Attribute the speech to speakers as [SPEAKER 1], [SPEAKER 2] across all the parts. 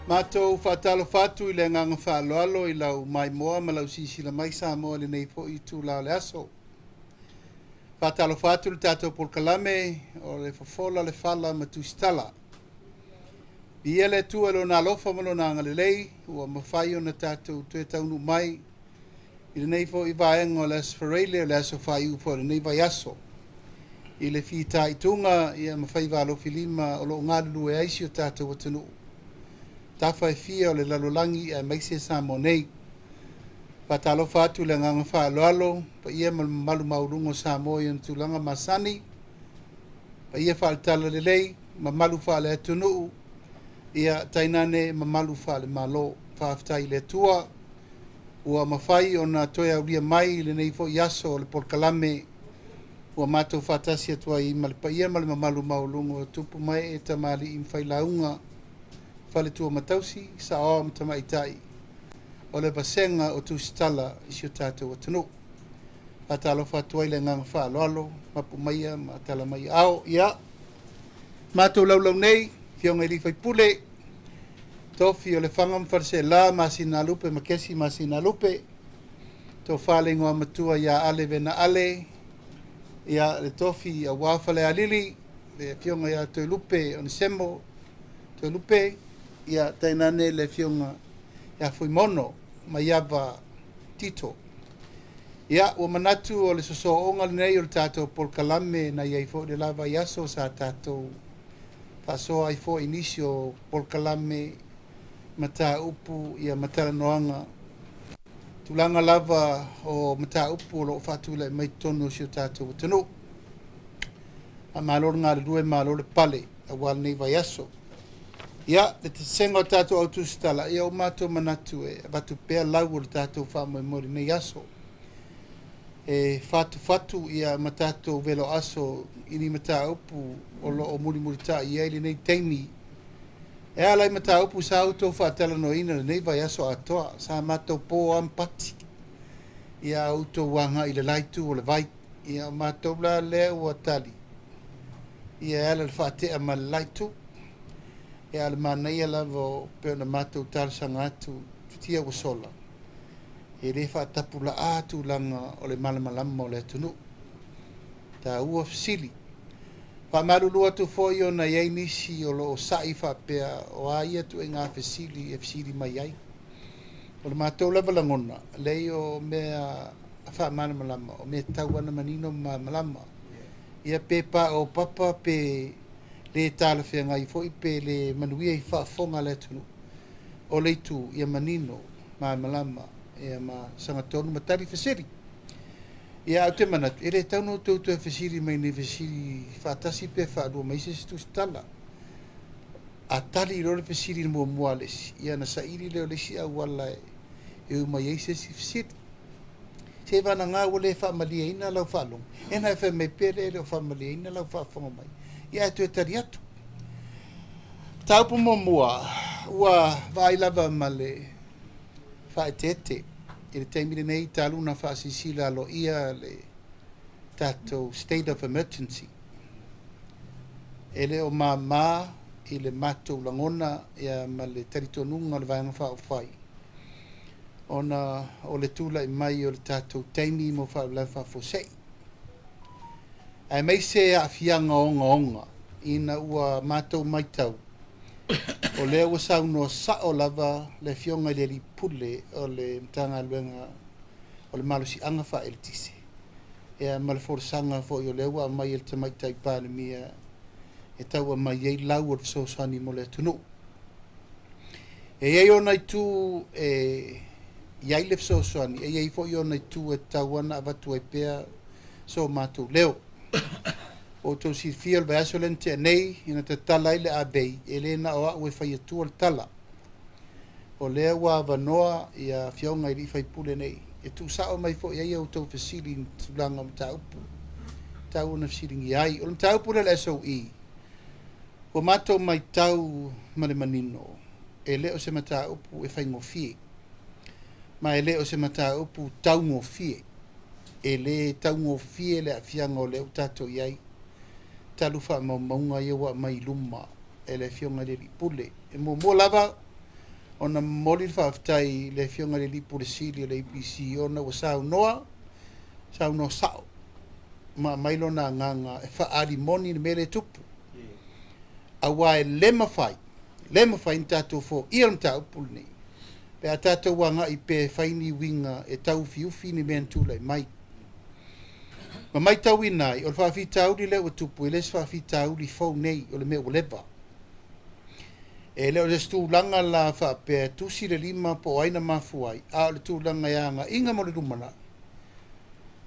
[SPEAKER 1] Mātou whātalo whātu I le nganga whāloalo I lau mai moa ma lau sisila mai sa moa le nei po I tū lau le aso. Whātalo whātu le tātou polkalame o le whafola le whala ma Tusitala. Ia le tua lo nā lofa malo nā ngale lei ua mawhai o na tātou tue taunu mai I le nei po I vaenga o le Aperila o le aso whai upo le nei vai aso. I le whita I tunga ia mawhai walo filima o lo ngālu e aisi o tātou watanu. Tafa e fia o le lalolangi e maise sa mo nei. Patalo fatu le nganga whaaloalo, pa ia malu maurungo sa mo i tulanga masani, pa ia whaalitala le lei, ma malu whaale atunu, ia tainane ma malu whaale malo, whaaftai le tua, ua mawhai o na toia uria mai le neifo iaso o le porkalame, ua mato whaatasi atua I mali pa ia mali ma malu maurungo, tupu mai e tamali I mwhailaunga, whale tua matausi, sa o matamaitai, o le basenga o Tusitala I o tātou atanu. Atalo whatuai le nganga whaaloalo, mapu maia, ma tala mai ao, ia. Mātou laulau nei, fionga I rifai pule, tofi o le whangam wharse la, masina lupe, makesi masina lupe, to whale ngoa matua ia ale vena ale, ia le tofi a wawhale alili, le fionga ia toi lupe, on semo, toi lupe, ia tainane le fionga ia fui mono ma iava tito. Ia ua manatu o le soso onga nei o le tātou polkalame na iai fo le lava iaso sa tātou pasoa I fo inisio polkalame mata upu ia matala noanga tulanga lava o mata upu o lo fatula mai tono si o tātou tanu. A malor ngā le due malor le pale a wal nei vai aso. Ia, le te senga o tātou au Tusitala, ia o mātou manatu e batu pēr lau o le tātou whāmoe mori nei aso. E whatu ia ma tātou velo aso ini mata upu o lo o muri muri tā ia ili nei teimi. E alai mata upu sa auto whaatala no ina le nei vai aso atoa, sa mātou pō ampati. Ia auto wanga I le laitu o le vai, ia mātou la lea ua tali. Ia ala le whaatea ma le laitu. E ala mana ia lava peo na mātou tārsanga atu tia wa sola. E re whaatapu la atu langa o le malamalama o le atunu. Tā ua fasili. Whamarulu atu foi o na iei nisi o lo o sai whapea o a ia tu e ngā fasili e fasili mai ai. O le mātou lava langona. Lei o mea whamalamalama o mea tau ana manino malamalama. Ia pepa o papa pe le tala fia ngai fo ipe le manuia I whaafonga le tunu. O le tu ia manino, ma malama, ia ma sangatonu matari fasiri. Ia au te manatu, ere tauno tautu e fasiri mai ne fasiri whaatasi pe whaadua maise si Tusitala. A tali I rore fasiri mua mua lesi, ia na sairi leo lesi au wala e umai eise si fasiri. Se vana ngā wale whaamalia ina lau whaalong, ena e whamei pere leo whaamalia ina lau whaafonga mai. Ia tu e tari atu. Taupu mua, ua vai lava ma le whaetete. I le teimire nei taluna whaasisila alo ia le tātou state of emergency. Ele o mā I le mātou langona ia ma le taritonunga le vaianga whaofai. Ona o le tula I mai o le tātou teimi mo whaolai whaafosei. Ai mai se a fianga onga ina ua mātou maitau. O lea ua sauno sa o lava le fionga I le li pule o le mtanga luenga o le malusi anga wha el tise. Ea malforosanga fo I o lea ua mai el te maitai pāle mia e tau a mai ei lau o le sosani mo le tunu. E ei o nai tu iai le sosani, e ei fo I o nai tu e tau ana avatu ai pea so mātou leo. O tau si fiel vai aso lente nei ina te tala I le abei e le na o au e whai atua le tala. O lea ua avanoa I a fionga I rifai pule nei. E tu sao mai fo iai au tau fasili tulanga mta upu. Tau na fasili ngi ai. O le mta upu le SOE. O mato mai tau male manino. E leo se mta upu e whai ngofie. Ma e leo se mta upu tau ngofie. E le tau ngofie le a fianga o leo tato iai. Talu wha maunga ia wa mai luma e le fionga le pule. E mo lava ona moli whaafitai le fionga le lipu le sili le IPC ona wa sau noa sao ma mailo na nganga e whaari moni mele tupu a wae lema fai ni tatou fo ia le tau pulu nei pe a tatou wanga i pe whaini winga e tau fiufi ni mea ntula i mai ma mai tau inai o le whaafitau li le ua tupu i les whaafitau li fau nei o le mea ulepa e leo le stulanga la whaapea tusi le lima po aina mafuai a le tūlanga ianga inga mo le rumana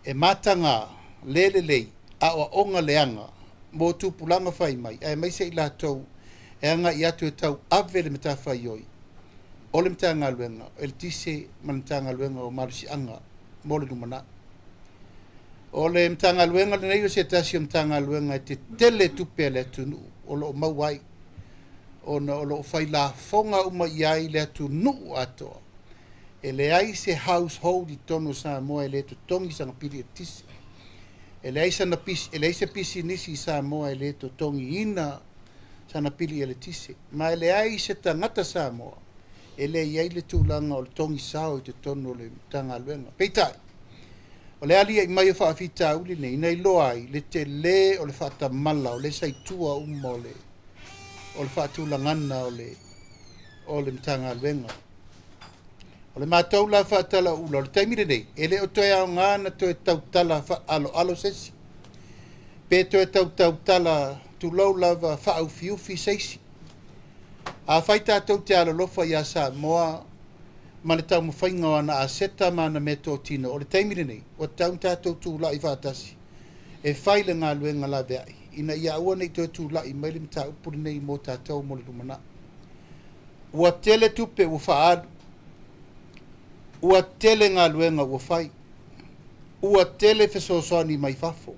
[SPEAKER 1] e matanga lei a o onga leanga mo tupulanga whai mai e mai se i lātou e anga i atu e tau ave le meta whai oi o le mta ngaluenga e le tise ma le mta ngaluenga o marusi anga mo le rumana o le mta ngaluenga le neiro se tasi o mta ngaluenga e te tele tupe le tunu o lo mauai ona o lo fai la fonga uma iai le atu nuu atoa. E le ai se household i tono sa moa e le to tongi sanga pili e tisi. E le ai se pisi nisi sa moa e le to tongi ina sana pili e le tisi. Ma e le ai se tangata sa moa e le iai le tūlanga o le tongi sao i te tono le tanga luenga. Peitai, o le alia i mai o whaafita uli nei, nei loa ai le te le o le whaata mala o le saitua uma o le whaatulangana o le mtanga luenga. O le mātou la whaatala ula, o le taimire nei, e le o toe au ngāna toe tautala alo sesi. Pe toe tautala tu lau lava whaau fiufi seisi. A whai tātou te ala lofa i a sa moa, ma le tau mawhainga wana a seta mana me tō tina. O le taimire nei, o tau tātou tū la i whaatasi. E whai le ngā luenga la veai. Ina ia ua nei toi tū la i maile mta upuri nei mo tātou mo le rumana. Ua tele tupe ua whaadu. Ua tele ngā luenga ua whai. Ua tele whesosoani mai fafo.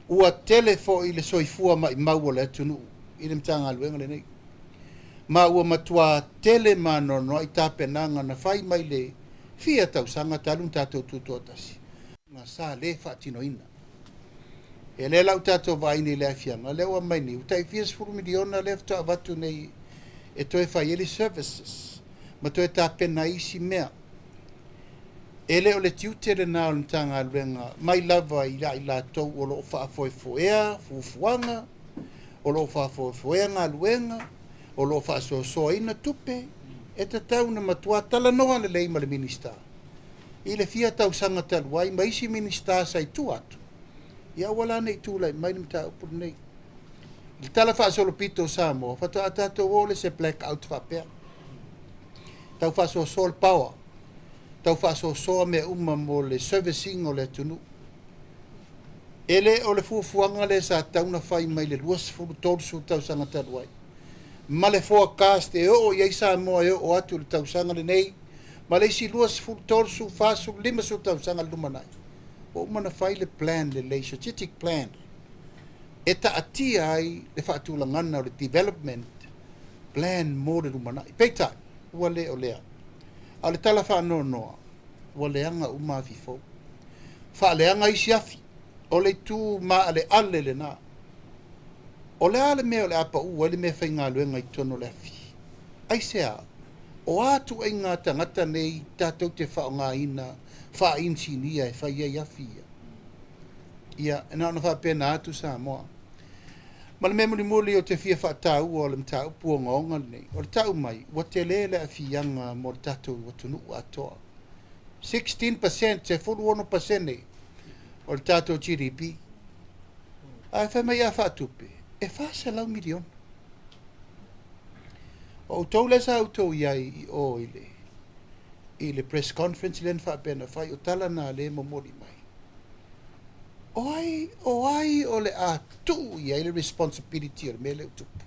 [SPEAKER 1] Ua tele fo i le soifua mai maua le atunu. I le mta ngā luenga le nei. Ma ua matua tele manono i tāpenanga na whai mai le fia tau sanga talun tātou tūtotasi. Ngā sā le whaatino ina. E le lau tātou vaini le afianga, le ua mai ni, utai fias furu miliona le afta avatu nei e toe whaieli services, ma toe tāpena isi mea. E le o le tiutere nā o ntanga luenga, mai lava i la tau o lo whaafoefoea, fufuanga, o lo whaafoefoea ngā luenga, o lo whaasosoa ina tupe, e ta tau na matua tala noa le leima le minista. I le fia tau sanga taluai, ma isi minista sai tu atu. Ia wala nei tūlai, mai ni mta upur nei. I tala whaasolo pito sa mo, whata atato ole se black out whapea. Tau whaaso sol power. Tau whaaso soa me uma mo le servicing o le tunu. Ele o le fuafuanga le sa tauna whai mai le luas furu tōrusu tau sanga taruai. Ma le forecast e o iei sa moa e o atu le tau sanga le nei. Ma le isi luas furu tōrusu whaasu lima su tau sanga lumanai. O mana fai le plan, le strategic plan. E ta atia ai le whaatulangana o le development plan mo le rumana. I peitai, ua le o lea. A le tala whaanoa noa, ua leanga uma fifo. Wha leanga isi afi, o le tū ma ale ale le nā. O le ale mea o le apa ua, le mea whainga luenga i tono le afi. Ai sea, o atu ai ngā tangata nei tātou te whao ngā ina, wha insinia e whai ai awhia. Ia, e nā wha pēna atu sa moa. Ma le memori muli o te fia wha tau o le mta upu o ngonga nei. O le tau mai, wa te lele a whianga mo le tatou wa tunu atoa. 16% se 41% nei o le tatou GDP. A wha mai a wha tupe. E wha se lau milion. O tau le sa autou iai i o ile. I le press conference len fa pena fai o tala na le momori mai. O ai o le a tu ia le responsibility o le mele utupu.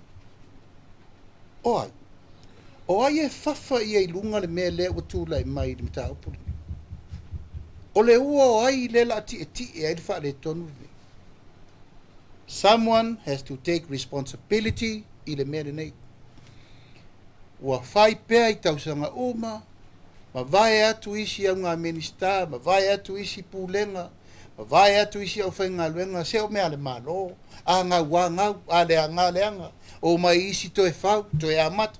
[SPEAKER 1] O ai e fafa ia i lunga le mele o tu lai mai le mta upuri. O le ua o ai le la ti e ai le fa le tonu ni. Someone has to take responsibility i le mele nei. Ua fai pea i tausanga uma, ma vai atu isi au ngā minista, ma vai atu isi pūlenga, ma vai atu isi au whainga luenga, se o mea le malo, a ngā wangau, a le anga, o mai isi toe whau, toe amat,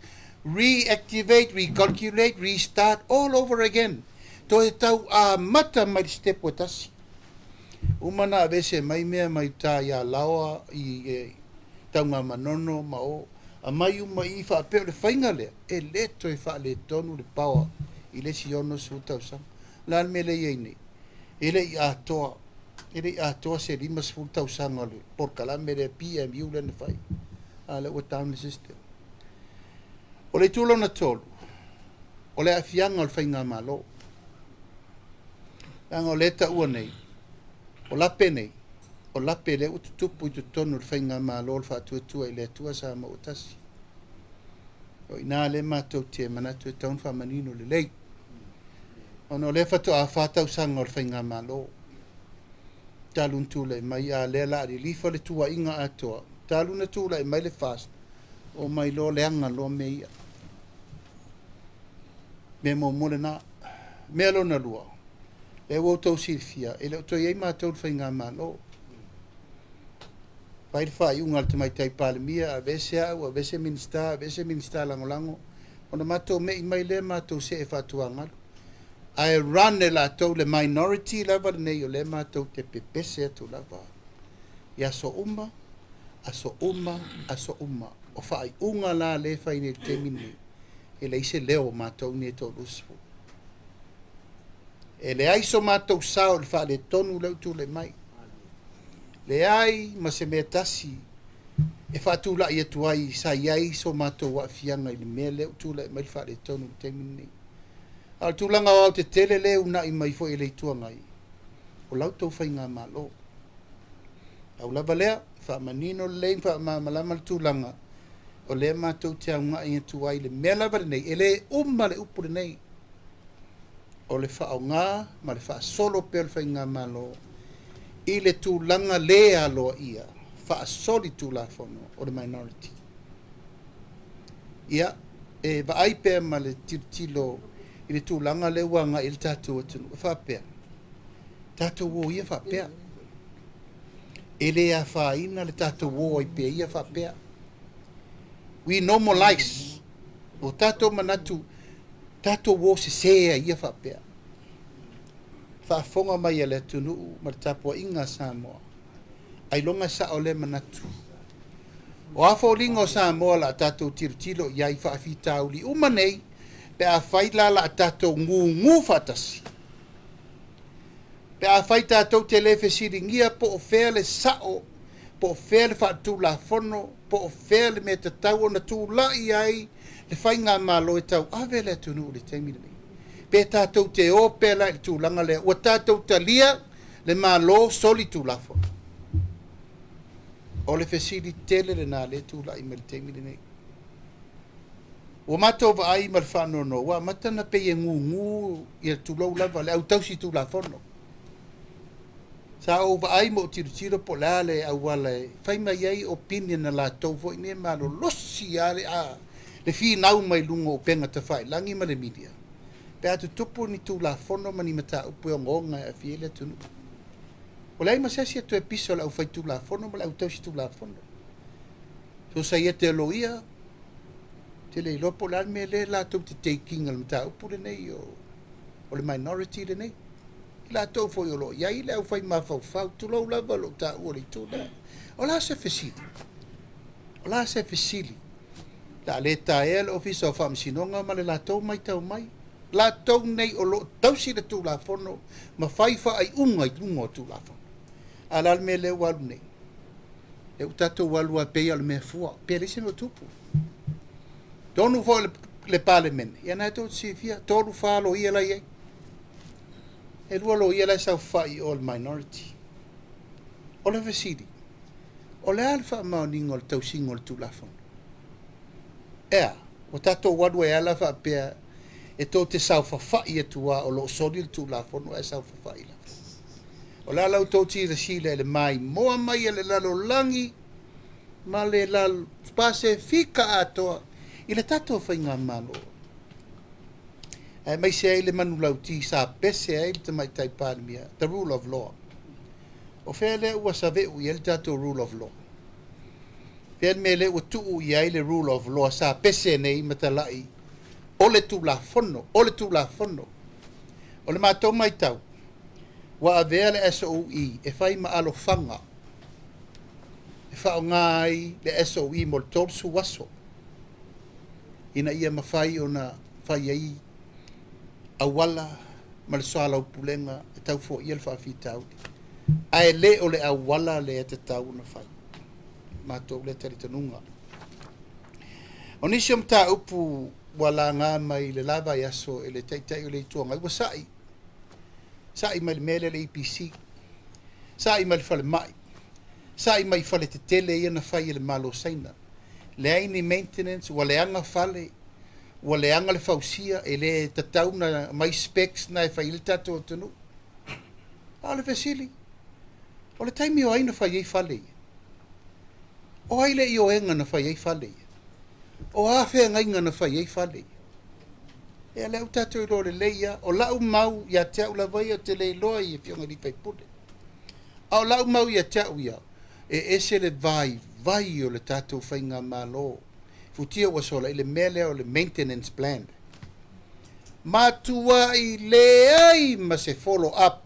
[SPEAKER 1] reactivate, recalculate, restart all over again. To e tau a mata mai step o tasi. Umana vese mai mea mai tā ia lawa i taunga manono ma o. A mai uma i wha apeo le whainga lea. E leto e wha le tonu le pawa i le si ono su tau sang. Lan me le iei nei. E le i atoa. E le i atoa se lima sful tau sang ole. Porkala me le PMU le ne whai. A le ua town le system. O le tūlo na tolu. O le afianga o le whainga malo. Anga o le ta ua nei. O lape nei. O lape le ututupu i tu tonu le whainga malo le whaatuatua i le atua sa ma utasi. O ina le mātou te manatu e taun whamanino le lei. O no le whatu a whātau sanga o le whainga malo. Talun tūle mai a le la li lifa le tua inga atoa. Taluna tūle mai le fast. O mai lo le anga lo me ia. Me mo mole na. Me alo na lua. E wo tau silfia. E le to iei mātou le whainga malo. Pai whai unga te mai tai palemia, a vese au, a vese minista langolango. Ona mātou me i mai le mātou se e whatua ngalu. Ai run e la tau le minority lava le nei o le mātou te pepese atu lava. Ia so uma, aso uma, aso uma. O whai unga la le whai ne te mini. E le ise leo mātou ni e tau lusfu. E le aiso mātou sao le wha le tonu leu tu le mai. Le ai ma se me tasi e whatu la i atu ai sa iai so mātou wa fianga i le mea leu tu le mai wha le tonu te mini. Al tūlanga o te tele leu na i mai fo e le tuangai. O lau tau whainga malo. Au lava lea, wha manino lein wha malama le tūlanga. O le mātou te aunga i atu ai le mea lava le nei. E le le upure nei. O le wha au ngā, ma le wha solo pe le whainga malo. I le tūlanga le aloa ia. Wha soli tūlafono o le minority. Ia, e va ai pe ma le tilo i le tūlanga le wanga i le tātou atunu. Whapea. Tātou wō ia whapea. E le a whaina le tātou wō i pe ia whapea. We normalize. O tātou manatu, tātou wō se sea ia whapea. Whafonga mai ale tunu ma le tapua inga Samoa. Ai longa sa o le manatu. O afo linga o Samoa la tātou tirutilo iai whaafita uli umanei pe a whai la tātou ngu whatasi. Pe a whai tātou te lewe siringia po o whea le sao, po o whea le whaatu la whono, po o whea le me te tau o na tū la i ai, le whai ngā malo e tau awe le tunu le teimina mei. Pe tātou te o pela i tūlanga lea, ua tātou talia le malo soli tū la whono. O le whesiri tele le nā le tū la i me le teimina mei. Wa mato va ai mal fano no wa matana pe ngu ia tu lo lava le au tausi tu la fono sa o va ai mo tiro po la le au wala fai mai ai opinion na la to vo ne malo losi ale a le fi nau mai lungo penga te fai langi ma le media pe atu tupu ni tu la fono mani mata upo ngonga a fi le tu o lai ma se tu episodio au fai tu la fono ma au tausi tu la fono so sa te loia te le lopo la me le la tau te taking al mata upu le nei o le minority le nei la tau fo yo lo ia ile au fai ma fau tu lo lava lo ta o le tu la o la se fesili la le ta el office of amsinonga ma le la tau mai la tau nei o lo tau si le tu la fono ma fai fa ai unga i lungo tu la fono ala me le walu nei e utato walu a pe al me fua pe le sino tupu tonu fo le parliament ia na to si fia tonu fa lo ia la ye e lo ia la sa fa i all minority o le vesidi o le alfa ma ningol tau singol tu la fon o tato wadu e ala fa pe e to te sa fa i tua o lo sodil tu la fon o e sa fa i la o la la to ti le sile le mai mo mai le la lo langi ma le la spase fika ato i le tato whainga malo. Mai se le manu lau ti sa pese ai le mai tai pānemia, the rule of law. O whea le ua sa veu i le tato rule of law. Fen mele o tu ia le rule of law sa pese nei matalai. Ole tu la fono, ole tu la fono. Ole mātou mai tau. Wa avea le SOE e fai ma alo fanga. E whao ngai le SOE mo le tōpsu waso. Ina ia mawhai o na whai ai awala ma le soala upulenga e tau fo ia le whaafitau. Ai le o le awala le e te tau na whai. Mātou le taritanunga. O nisi o mta upu wala ngā mai le lava yaso e le taitai o le ituanga. Iwa sai. Sai mai le mele le EPC. Sai mai le whale mai. Sai mai whale te tele ia na whai le malo saina. Le aini maintenance, wa le anga whale, wa le anga le whausia, e le tatau na mai specs na e whai le tato o tunu. A le vesili. O le taimi o aina whai ei whale ia. O aile i o enga na whai ei whale ia. O awhea ngainga na whai ei whale ia. E leu tato i lore leia, o lau mau ia te au la vai o te lei loa i e fionga li paipule. A o lau mau ia te au ia, e ese le vai o le tato whainga malo. Futia wa sola i le mele o le maintenance plan. Matua i le ai ma se follow up.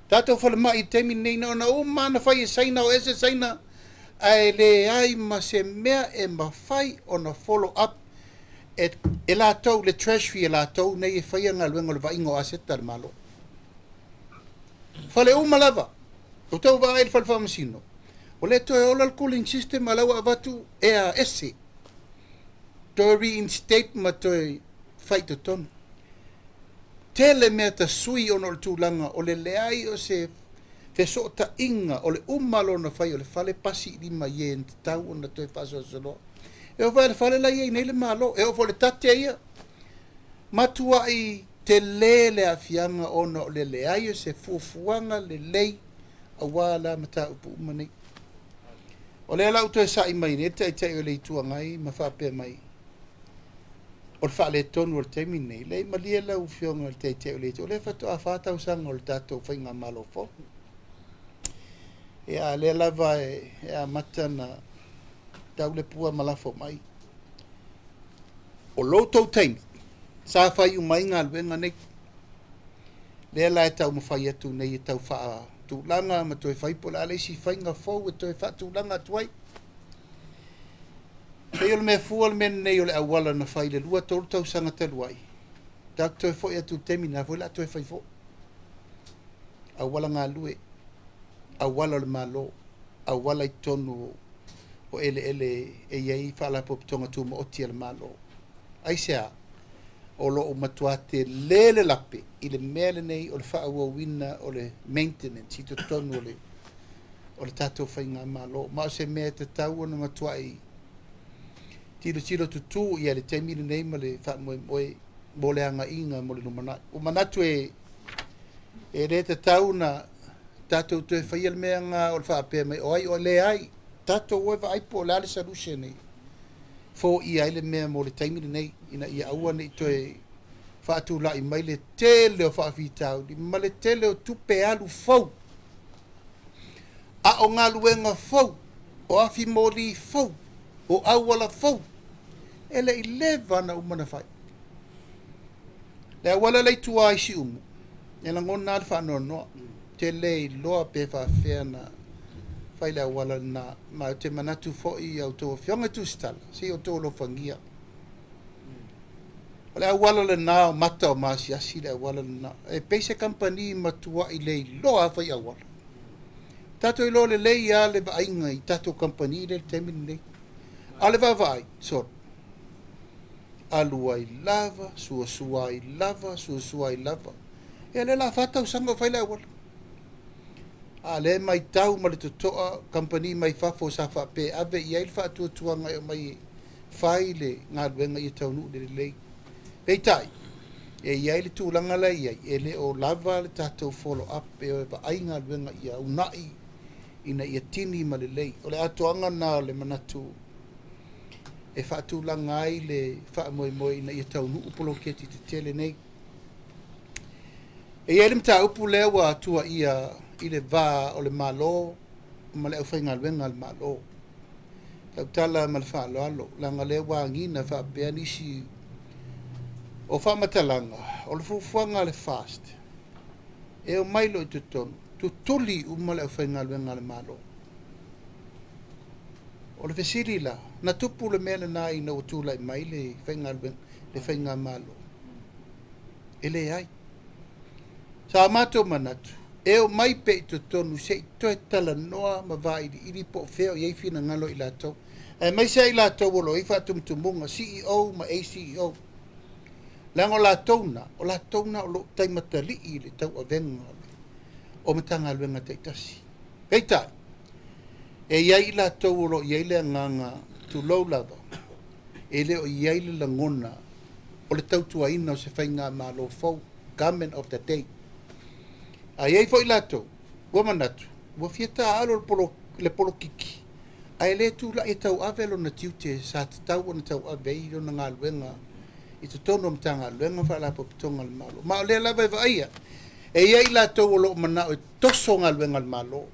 [SPEAKER 1] Tato whale mai temi nei na ona o mana whai e saina o ese saina. Ai le ai ma se mea e ma whai o na follow up. E la tau le treasury e la tau nei e whaia ngā luenga le vaingo aseta le malo. Whale umalava. O tau wa e le whamasino. O le to e ola le cooling system alawa avatu e a ese. To reinstate ma to e whaito tonu. Tele mea ta sui ono le tūlanga o le leai o se te so ta inga o le umalo na whai o le whale pasi lima ie en tau o na to e whaso solo. E o vai le whale la iei nei le malo. E o fo le tate ia. Matua i te le a fianga ono o le leai o se fuafuanga le lei a wala mata upu umanei. O le ala uto e sa i mai ne te o le itua ngai ma whapea mai. O le wha le tonu o le teimi nei. Le malia lau fionga o le te o le itua. O le whato a whatau sanga o le tato whainga malo fo. E a le lava e a mata na tau le pua malafo mai. O lo tau teimi. Sa whai umai ngā luenga nei. Le ala e tau mawhai atu nei e tau wha tūlanga ma toi whaipola ale si whainga fau e toi wha tūlanga tuai. Pei ole mea fua le mena nei ole awala na whai le lua tolu tau sanga te luai. Tak toi fo e atu temi na fo la toi whai fo. Awala ngā lue. Awala le malo. Awala i tonu o ele e iei whala popitonga tu ma oti le malo. Aisea. O lo o matuate lele lape i le mele nei o le whaua wina o le maintenance i to tonu o le tatou whainga malo. Ma o se mea te tau ana matuai tilo tutu i ale teimile nei ma le wha moe mo le anga inga mo le numanai. O manatu e re te tau na tatou tu e whaia le mea ngā o le whaapea mai o ai o le ai. Tatou oe wa aipo o le ale sarushe nei. Fo i aile mea mo le taimile nei ina ia aua nei toe whaatu lai mai le tele o whaafitau di ma le tele o tupe alu fau a o ngā luenga fau o afi moli fau o awala fau ele i leva na umana whai le awala lei tua isi umu e la ngona alfa anonoa te lei loa pe whaafea na whai le awala na ma te manatu foi au tō whionga Tusitala si o tō lo whangia le awala le nā o mata o maasi asi le awala le nā e peise company matua i lei loa whai awala tato i lo le lei a le vainga i tato company le temini nei a le vavai so alua i lava suasua i lava e le la fata usanga whai le awala a le mai tau ma le totoa company mai fafo sa fa pe ave i ail fa tuanga o mai fai le ngā luenga i tau nu le lei pei tai e i aile tūlanga la i ai e le o lava le tatou follow up e o e ai ngā luenga i a unai ina i a tini ma le lei o le atoanga na le manatu e wha tūlanga ai le wha moe ina i a tau nu upolo keti te tele nei e i aile mta upu lea wa atua i le vā o le malo ma le au whainga luenga le malo tala mal whaaloalo, langa le wangina whaapea nisi o whamatalanga, o le fufuanga le fast. E o mailo i tutonu, tutuli umale o whaingaluenga le malo. O le fesiri la, na tupu le mea na ina o tūla i mai le whaingaluenga, le whainga malo. Ele ai. Sa mato manatu. E o mai pe i tutonu, se i toe tala noa ma vai di iri po feo i eifina ngalo i lato. E mai se i lato wolo, i whatumtumunga, CEO ma ACEO. Lango lato na, o lo taimatali i le tau a venga o matanga luenga teitasi. Heitai, e iai lato wolo iai le nganga tu low lava, e leo iai le langona, o le tau tuaina o se whainga malo fau, government of the day. A iai fo i lato, ua manatu, ua fiata alo le polo kiki. A le tu la e tau avelo na tiute sa te tau o na tau avei o na ngā luenga, i te tono mtanga luenga wha la popitonga le malo. Ma o le lava e vaia, e iai lato o lo manao e toso ngā luenga le malo.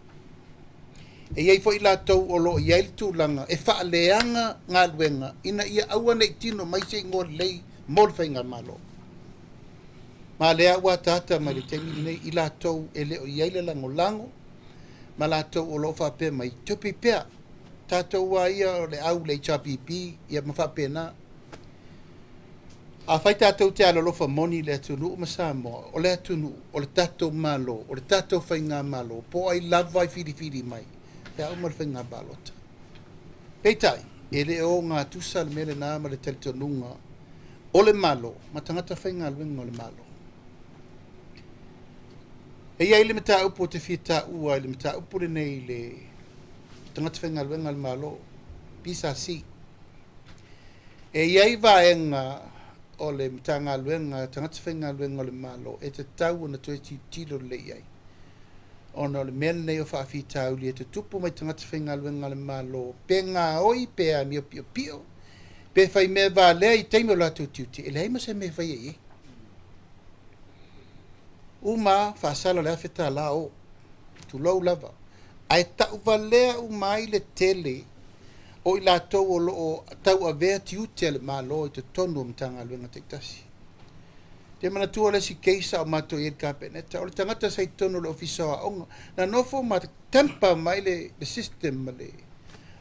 [SPEAKER 1] E iai fo i lato o lo iai le tūlanga, e wha leanga ngā luenga, ina ia aua nei tino mai se ngō lei molwhai ngā malo. Ma lea ua tata mai le temi nei i lato e leo iai le lango, ma lato o lo whape mai tupi pea. Tato ua ia o le au le chapipi, ia ma whape na. A whai tātou te alolofa moni le atunu o Samoa, o le atunu, o le tātou malo, o le tātou whainga malo, po ai lava i whiri mai, pea o mara whainga balota. Hei tai, e le o ngā tusa le mele nā ma le talitonunga, o le malo, ma tangata whainga luenga o le malo. E iai le mata upo te whita ua, le mata upo le nei le tangata whainga luenga le malo, pisa si. E iai vaenga, o le mtanga luenga, tangata whainga luenga le malo, e te tau na toi tilo le iai. Ona le mele nei o whaafi tau li, e te tupu mai tangata whainga luenga le malo, pe ngā oi, pe a mio pio pio, pe whai mea vā lea i teimo la tau tiuti, e le heima se me whai e. Uma, whaasala lea wheta la o, tu lau lava. Ai tau va lea umai le tele, o i la tau o loo tau a vea ti utele malo i te tonu o mtanga luenga teitasi. Te mana tua le si keisa o mato i edka peneta, o le tangata sa i tonu le ofisa wa onga, na nofo ma tempa mai le system ma le,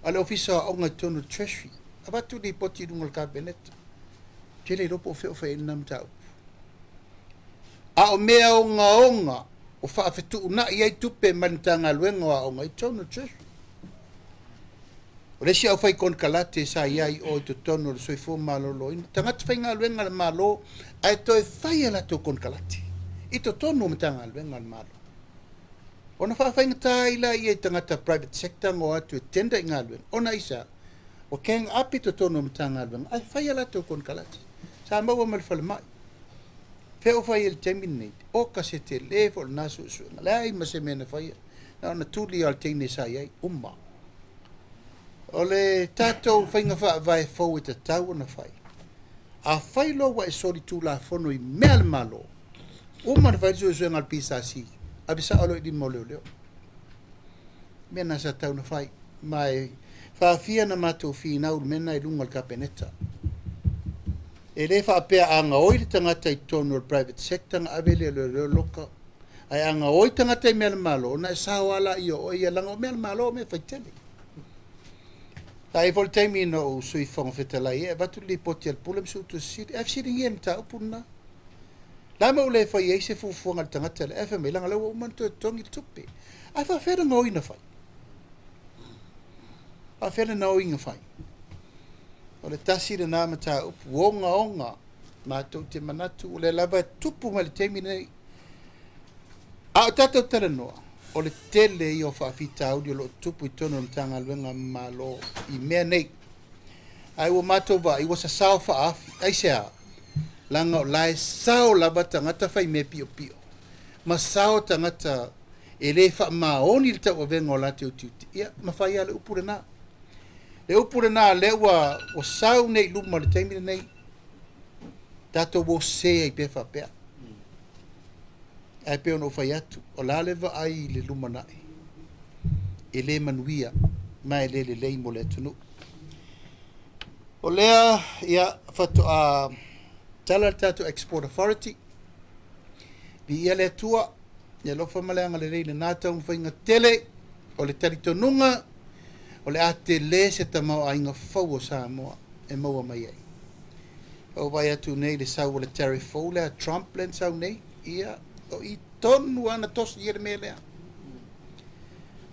[SPEAKER 1] a le ofisa wa onga i tonu treasury, a watu li poti dunga le kabineta. Te le ropo o feo fai ina mtau. A o mea onga, o wha awhetu una i ai tupe manitanga luenga wa onga i tonu treasury. O lesi au fai kon kalate sa iai o i to tono le soifo malolo. Tangata whainga luenga le malo, ai toi whai ala to kon kalate. I to tono matanga luenga le malo. Ona whainga tā ila i e tangata private sector ngo atu e tenda i ngā luenga. Ona isa, o keng api to tono matanga luenga, ai whai ala to kon kalate. Sa maua mal whale mai. Feo whai el terminate, o ka se te level nasu suenga. Lai ma se mena whai. Na ona tuli al teine sa iai, umma. O le tātou whainga wha vai fau e te tau na whai. A whai lo wa e sori tū la whono i mea le malo. O mana whai tu e sui ngal pisa si. A bisa alo i di mo leo leo. Mea nasa tau na whai. Mai whaafia na mātou whi nau mena i lunga ka peneta. E le wha apea anga oi le tangata i tonu al private sector nga avele leo loka. Ai anga oi tangata i mea le malo. Na e sawala i o oi langa o mea le malo me whaitele. Tai vol taimi no sui fonga fetala e vatu li poti al pulam su tu sit f sitting in ta upuna la mo le fa ye se fu fonga tangata le f me langa le o man to tongi tupi ai fa fera no ina fa a fera no ina fa o le tasi de nama ta up wonga onga ma to te manatu le lava tupu ma le taimi nei a tato tala noa o le tele i o whaafita au lo tupu i tono mtanga luenga malo i mea nei. Ai o matova, i was a sao whaafi, ai sea, langa o lai sao lava tangata whai me pio pio. Ma sao tangata e le wha maoni le tau a venga o late o tiuti. Ia, ma whai a le upure nā. Le upure nā le ua o sao nei luma le taimina nei. Tato wo se ai pe wha pea. Ai pe ono fai atu, o la lewa ai le lumanai. E le manuia, mai le lei mo le atunu. O lea ia fatoa tala tatou Export Authority vi ia le atua ia lofa maleaga lelei lenā taumafaiga tele o le talitonuga o le a tele se tamaoaiga fou o Samoa e maua mai ai o vai atu nei le sau o le tariff fou lea Trump len sau nei ia o i tonu ana tosi ia le mea lea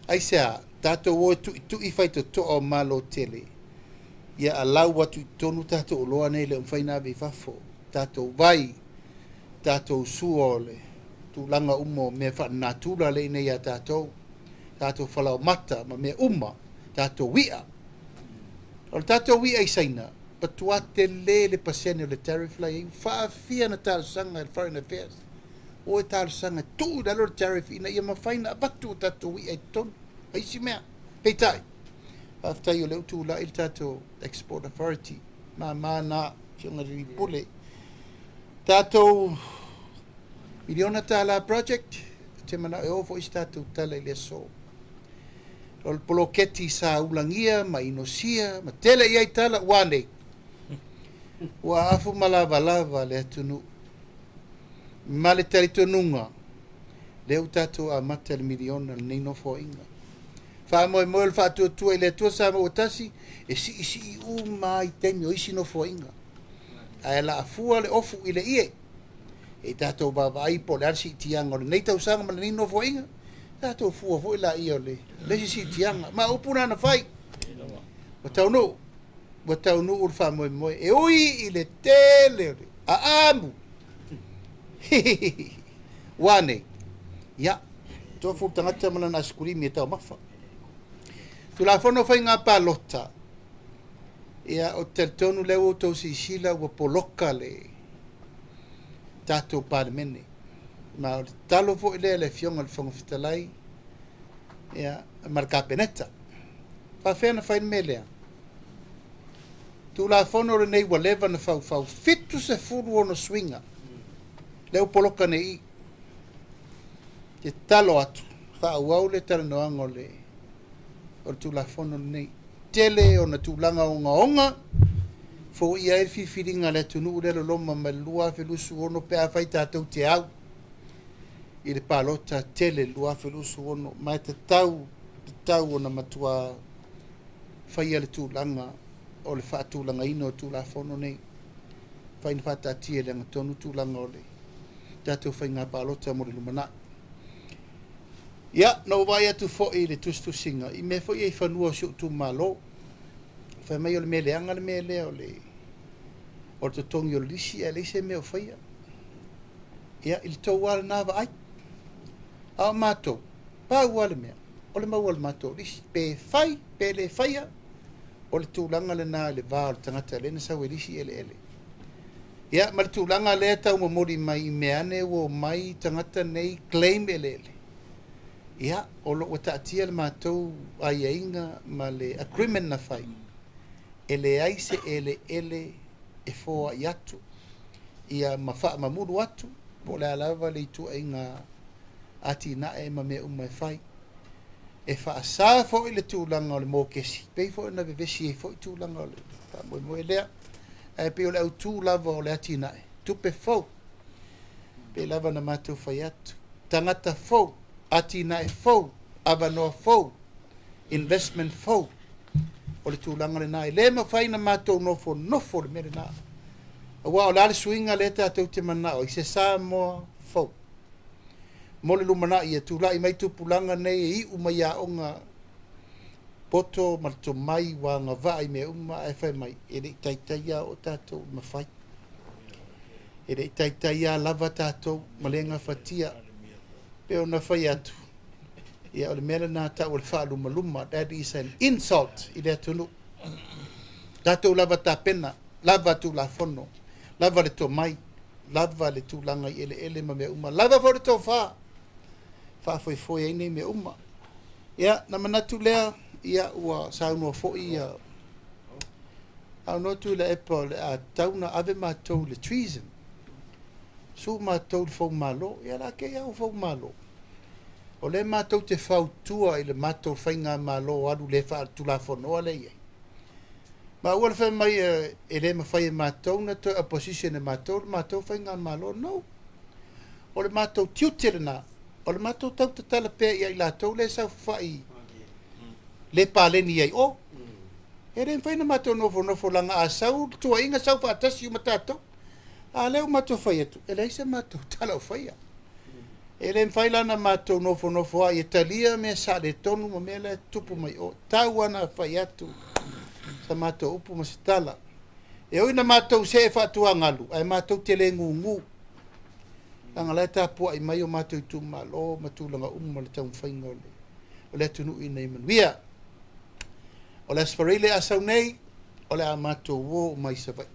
[SPEAKER 1] ai sea tatou o tuʻituʻi faitotoʻa o malo tele ia alau atu i tonu tatou oloa nei le umfaina avefafo tatou vai tatou sua o le tulaga uma o mea faanatula leʻi nei iā tatou falaomata ma mea uma tatou ia o le tatou ia i saina patua tele le pasene o le tariff lai ai faafia na talosaga e le foreign affairs o e talosaga tuu le alo le tariff ina ia mafaina avatu o tatou ia i tonu aisi mea peitai aftai o le utulaʻi le tatou Export Authority mamā na fioga le lipule tatou miliona tala project te mana e ofo i tatou tala i le aso o le poloketi sa ulangia ma inosia ma tele ia i tala ua nei ua afu ma lavalava le atunuu ma le talitonuga leu tatou amata le miliona lenei nofoaʻiga faamoemoe le faatuatua i le atua sa maua tasi e siʻisiʻi uma i taimi o isi nofoaʻiga ae laafua le ofu i le ie e tatou vavaai po le ala siʻitiaga o lenei tausaga ma lenei nofoaʻiga tatou fua foʻi laia o le lesi siʻitiaga ma upuna ana fai ua taunuu o le faamoemoe e ui i le tele o le aamu ua nei ia tofu tagata ma lana askulimi e taumafa tulafono faiga palota ia o talitonu leu outou sisila ua poloka le tatou palemene ma o le talo foʻi lea le fioga le fogafetalai ia ma le kapeneta faafea na fai me lea tulafono lenei ua leva na faufau fitu sefulu ona suiga leu poloka nei te talo atu faauau le talanoaga o le tulafono lenei tele ona tulaga ogaoga foʻi ai le fifiliga le atunuu le loloma ma le lua afelusu ono pe a fai tatou te au i le palota tele lua afelusu ono ma e tatau ona matua faia le tulaga o le faatulagaina o tulafono nei faina faatatia le agatonu tulaga o le tatou faiga palota mo le lumanaʻi ia na ua vai atu foʻi le tusitusiga i mea foʻi ai fanua o siʻu tumālō fai mai o le meleaga le mea lea o le totogi o le lisi e leise mea o faia ia i le toua lenā vaai a o matou paua le mea o le maua le matou lisi pe fai pe le faia o le tulaga lenā le vā o le tagata lena sau e lisi eleele ia ma le tulaga lea taumamoli mai i mea ane ua mai tagata nei claim eleele ia o loo taatia le matou aiaiga ma le agreement na fai e leai se eleele e foaʻi atu ia ma faamamulu atu po le alava le ituaiga atinaʻe ma mea uma e fai e faasā foʻi le tulaga o le mokesi pei foʻi na vevesi ai foʻi tulaga o le faamoemoe lea ae pei o le autū lava o le atinaʻe tupe fou pe lava na matou fai atu tagata fou atinaʻe fou avanoa fou investment fou o le tulaga lenā i lē mafai na matou nofo le mea lenā aua o le a le suiga le tatou te manaʻo i se sa moa fou mo le lumanaʻi e tulaʻi mai tupulaga nei e iʻu mai aʻoga poto ma le tomai ua agava'a i mea uma ae fai mai e leʻi taitaia o tatou mafai e leʻi taitaia lava tatou ma le gafatia pe ona fai atu ia o le mea lenā taʻu o le faalumaluma that is an insult i le atunuu tatou lava tapena lava tulafono lava le tomai lava le tulaga i eleele ma mea uma lava fo le tofā faafoefoe ai nei mea uma ia na manatu lea ia ua saunoa foʻi ia aunoa atu i le epa o le a tauna ave matou le treason su matou le faumālō ia la kei au faumālō o le matou te fautua i le matou faiga mālō alu le faatulafonoa lei ai Ma ua le whai mai e le mawhai mātou na to opposition e mātou whai ngā malo, no. O le mātou tiutere nā, o le mātou tau te tala pēr ia i lātou le sau whai le pāleni ai o. E re whai na mātou nofo langa a sau, tua inga sau whaatasi o mātou. A leo mātou whai atu, e leisa mātou tala o whai a. E le whai lana mātou nofo a, i talia mea sa le tonu ma mea le tupu mai o. Tau ana whai atu. Sa mātou upu masitala. E oi na mātou se e whaatua ngalu, ai mātou te le ngu. Anga lai tāpua i mai o mātou i tū malo, matūlanga ma le taun whainga o le atunu i nei manuia. O le asparile asau nei, o le a mātou wō o mai sa vai.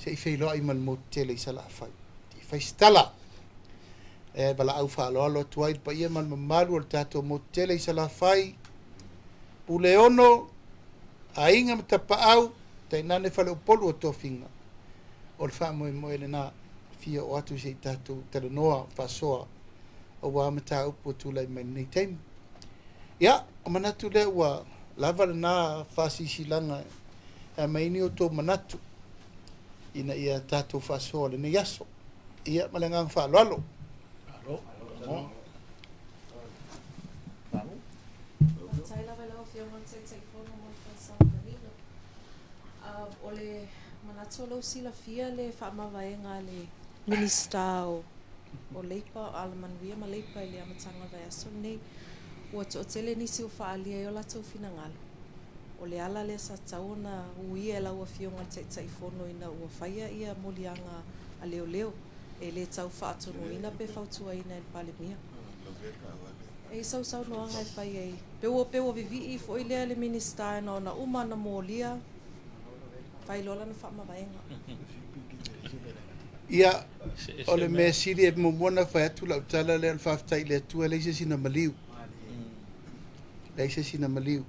[SPEAKER 1] Se i whailoa i man mo tele i sala whai. I whai stala. E bala au whaaloalo tuai pa ia man mamalu o le tātou mo tele i sala whai. Pule ono, a inga matapa au, tai nane whale upolu o tofinga. O le wha moe le nā fia o atu se i tātou tala noa whasoa o wā mata upo tūlai mai nei teimu. Ia, o manatu le ua lava le nā whasisi langa e maini o tō manatu ina ia tātou whasoa le nei aso. Ia, malengang whaaloalo.
[SPEAKER 2] Alo.
[SPEAKER 3] Ole manatolo sila fia le whaamawaenga le minista o leipa alamanwia ma leipa i le amatanga vai aso nei ua to tele nisi o whaalia i o latou finangalo. O le ala le sa tauna uia e lau a fionga tai fono ina ua whaia ia molianga a leo e le tau whaatono ina pe whautua ina e palemia. E sau noanga e whai ei. Peua vivi i fo i lea le minista e na uma na molia Pai lola na whaamawaenga.
[SPEAKER 1] Ia, o le mea siri e momona whai atu lau tala le al whaftai le atua leise sina maliu. Leise sina maliu.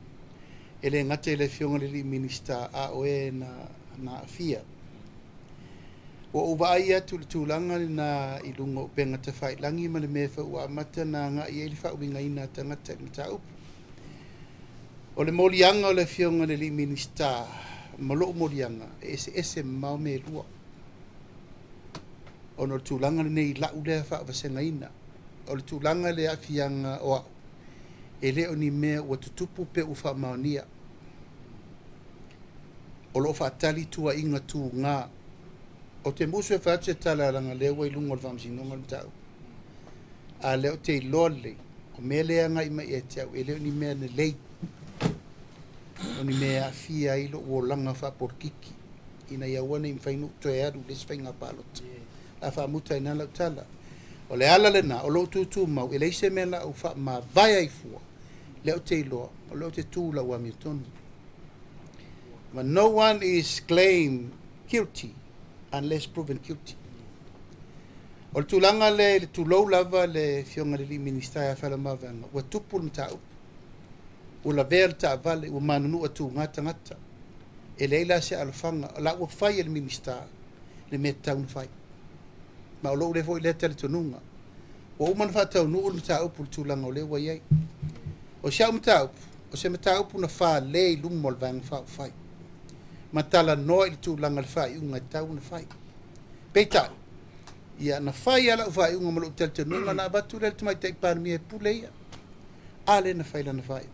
[SPEAKER 1] E le ngate le fionga le li minista a oe na fia. O uwa ai atu le tūlanga na ilunga upenga ta whai langi ma le mea wha amata na ngā i eili wha uinga ina tangata i mata upu. O le molianga o le fionga le li minista malo morianga ese mau me lua ono tulanga nei la ule fa vasenga ina o le tulanga le afianga o ele oni me o tutupu pe u fa maonia o lo fa tali tua inga tu nga o te musu fa te tala langa le wa ilungo le famsino ngal tau a le o te lole o mele anga i mai e tau ele oni me ne lei oni mea fia ilo o langa wha porkiki ina ia wana i mwhainu toe aru le swainga palot a wha muta ina lau tala o le ala le na o lo tutu mau e leise me la o wha ma vai ai fua le o te iloa o le o te tūla wa miutonu but no one is claimed guilty unless proven guilty o le tūlanga le tūlou lava le fionga le li ministaya whala mawanga ua tupu le mta upu o la ver ta vale o manunu atu ngata e leila se alfanga la o fai el minista le meta un fai ma lo le foi le tele tonunga o man fa tau no ta upu tulanga o le wa ye o sha mta o se mta upu na fa le lum mol van fa fai matala no il tulanga fai unga tau na fai peta ia na fai ala fai unga mo tele tonunga na batu le mai te par mi e puleia ale na fai la na fai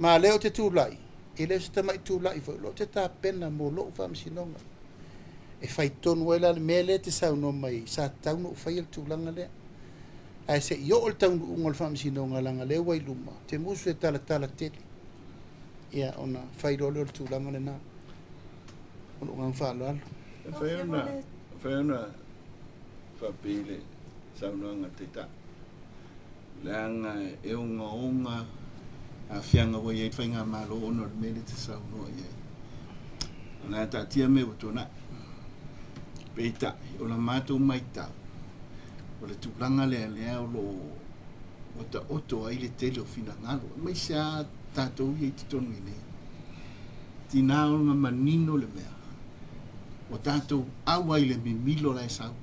[SPEAKER 1] ma leo te tūlai, e leo se tamai tūlai, lo te tā pena mō lo whamsinonga. E whai tonu e la mea le te sauno mai, sa taunu o whai al tūlanga lea. Ai se i o le taunu unga le whamsinonga langa leo wai luma, te musu e tala tele. Ia ona whai role o le tūlanga le nā. Ono ngang whaalo alo.
[SPEAKER 2] Whai ona whapile saunoanga te ta. Leanga e unga a fianga wa ye whainga malo ono le mele te sau noa ye. Ona ta tia me o tona. Peita, o la mātou mai tau. O le tūlanga lea o lo o ta oto ai le tele o fina ngalo. Mai sea tātou i te tonu i nei. Tina o nga manino le mea. O tātou au ai le mimilo lai sau.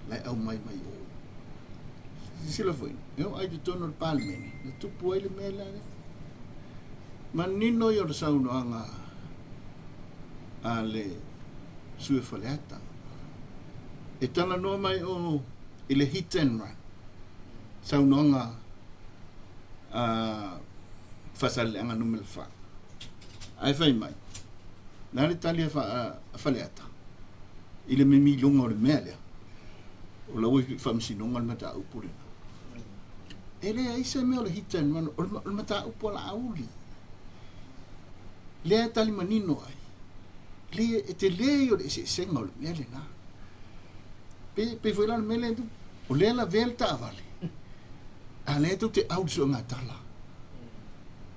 [SPEAKER 2] Lai au mai o. Sila foi. Eu ai de tono de palmeni. Na tupu ai le mea la. manino yo le saunoanga a le sue faleata. E tana noa mai o i le hit and run. Saunoanga fasale anga numele fa. Ai fai mai. Nare talia faleata. I le mimi lunga o le mea lea. O la ui whamsinonga le mata upurena. E lea isa mea o le hit and run o le mata upo la auli. Lea tali manino ai. Lea e te lea o le se senga o le mea le na. Pe foi la le mele tu. O lea la velta avale. A lea tu te audso ngā tala.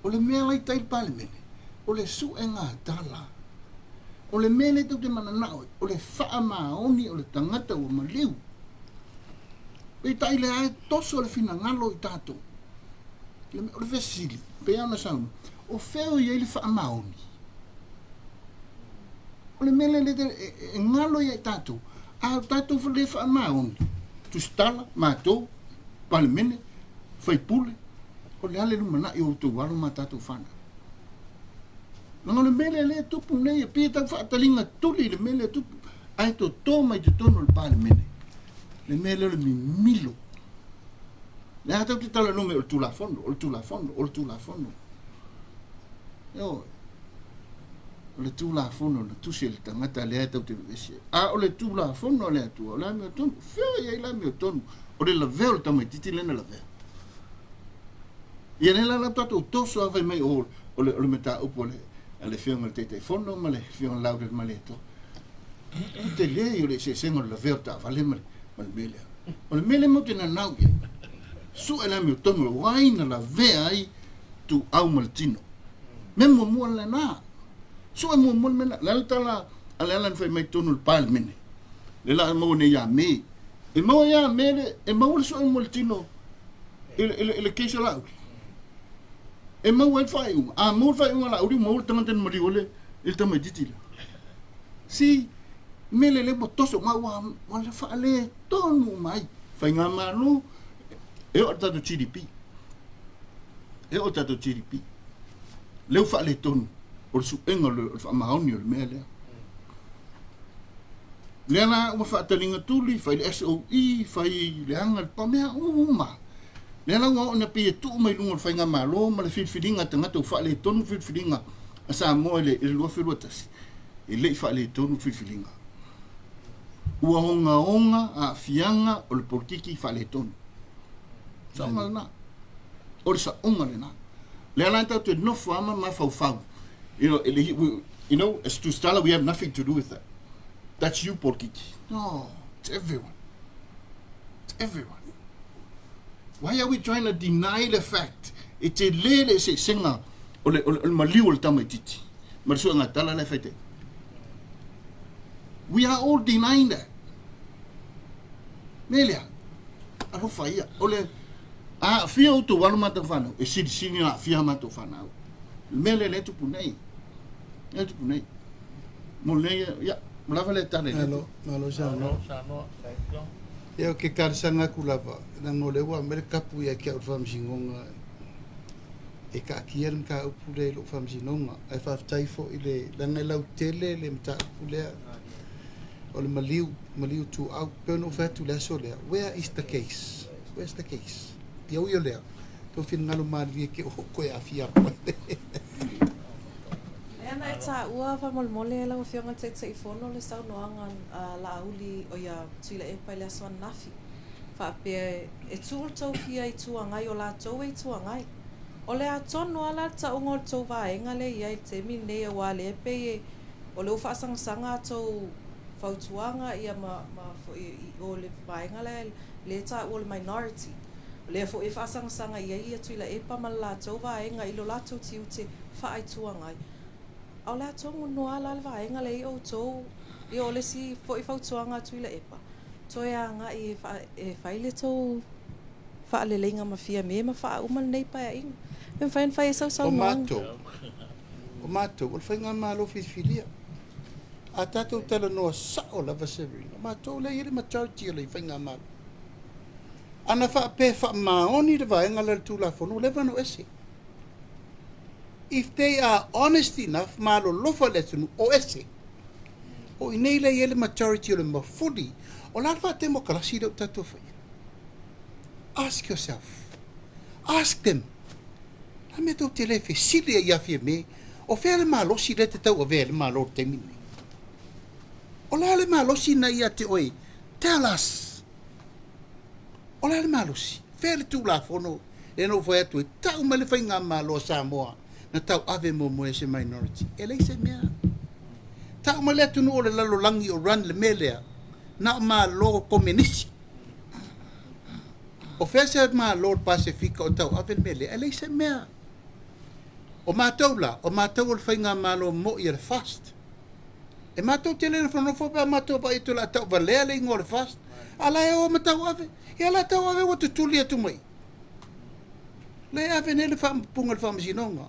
[SPEAKER 2] O le mea lai tai pale mele. O le su e ngā tala. O le mele tu te mananao. O le faa maoni o le tangata o maliu. Pe tai le ae toso le fina ngalo i tato. O le vesili. Pe ana saunu. O feo i ele faa maoni. O le mele le te ngalo i tato. A tato le faa maoni. Tusitala, mātou, pale mene, fai pule. O le ale lumana i o tu waru ma tato fana. Nanga le mele le tupu nei e pia tau whaatalinga tuli le mele tupu. Ai to tōma i te tono le pale mene. Le mele le milo. Le hatau te tala nome o le tula fondo, o le tula fondo, o le tula fondo. Eo, o le tula fondo, le tusi le tangata le hatau te vese. A o le tula fondo le atua, o le ame o tonu. Feo ia i lame o tonu. O le la veo le tamai titi lena la veo. Ia nela la tatu toso a vai mai o le meta upo le fionga le teitei fondo, ma le fionga laude ma le to. O te le o le se sengo le veo ta vale ma le mele. O le mele mo te na nau ia. Su e lame o tonu, waina la vea ai tu au maltino. Memo mua le na. Su e mua le mena. Lala tala ale alan fai mai tonu le pal mene. Le la mo ne ya me. E mo ya me e mo le su e maltino. Le keisa lau. E mau e fai unga. A mau fai unga la uri mau le tangan tenu mari ole il tamai titila. Si mele le mo toso ma wa le fa le tonu mai. Fai ngā manu e o tato GDP. E o tato GDP. Leu fa le tonu. O le su enga le fa maoni o le mea lea. Lena ua fa atalinga tuli, fai le SOE, fai le anga le pamea uma. Lena ua ona pia tu mai lunga le fai ngā malo, ma le whiwhiringa tangata u fa le tonu whiwhiringa. A sa moa le lua whirua tasi. E le fa le tonu whiwhiringa. Ua honga a fianga o le politiki fa le tonu. Sa onga na. O le sa onga le na. Lena tau te nofo ama ma fau. You know, as Tusitala, we have nothing to do with that. That's you, politiki. No, it's everyone. It's everyone. Why are we trying to deny the fact? It's a lele se senga o le maliu o le tamai titi. Marisu ngā tala le fete. We are all denying that. Melia, alo faia. Ole, a fia o tu walu mata whanau. E sini la fia mata whanau. Mele le tupu nei. Le tupu nei. Mo nei, ya, lava le tane.
[SPEAKER 1] Malo sa no. Ia ke karisanga kulava. Na ngole wa mele kapu ia kia ufamsingonga. E ka kia ka upule lo ufamsingonga. E whaftai fo i le langa lau tele le mta upulea. O le maliu tu au. Peo no fatu le aso lea. Where is the case? Where's the case? Ia uio lea. Tō whina ngalo maari ke o koe a fia poe.
[SPEAKER 3] Ena e tā ua whamolmole e lau whionga te i whono le saunoanga la auli o ia tuila e pai le aso nafi. Whaapea e tūl tau fia i tuangai o la tau e tuangai. O le atono ala ta ungo tau vaenga le ia i te min nei a wale e pe o le ufa asangsanga tau whautuanga ia o le vaenga le ta o le minority. Le fo e whasangsanga ia tuila e pa ma la tau vaenga i lo la tau tiu te whaai tuangai. Au la tongu noa la vaenga le o tau i o le si fo i whautuanga tuila e pa. Toi a nga i whaile tau whaale leinga ma fia me ma wha umal nei pa e inga. Me whaen sau
[SPEAKER 1] O mato, o whainga malo whiwhiria. A tātou tala noa sao lava serina. Mato le iri majority le whainga malo. Ana wha pe wha maoni le vaenga le tūla whonu, le vano ese. if they are honest enough, malo lofa le tunu o ese. O inei le ele majority o le mafudi, o larva demokrasi le utatu fai. Ask yourself. Ask them. La me tau te le fe sili a iafi me, o fea le malo si le te tau o vea le malo te mine. O la le malo si na ia te oi, tell us. O la le malo si, fea le tu la fono, e no fai atu e tau ma le fai ngā malo Samoa, na tau ave mo mo e se minority. E lei se mea. Tau ma le atu no o le lalo langi o run le melea, na o ma lo komenisi. O fea se ma lo Pasifika o tau ave le melea, e lei se mea. O mātou la, o mātou o le whainga malo mo i le fast. E mātou te lena whanofo pa mātou pa ito la tau valea le ingo le fast. Ala e o matau ave, e ala tau ave o tutuli atu mai. Le ave ne le whampunga le whamasinonga.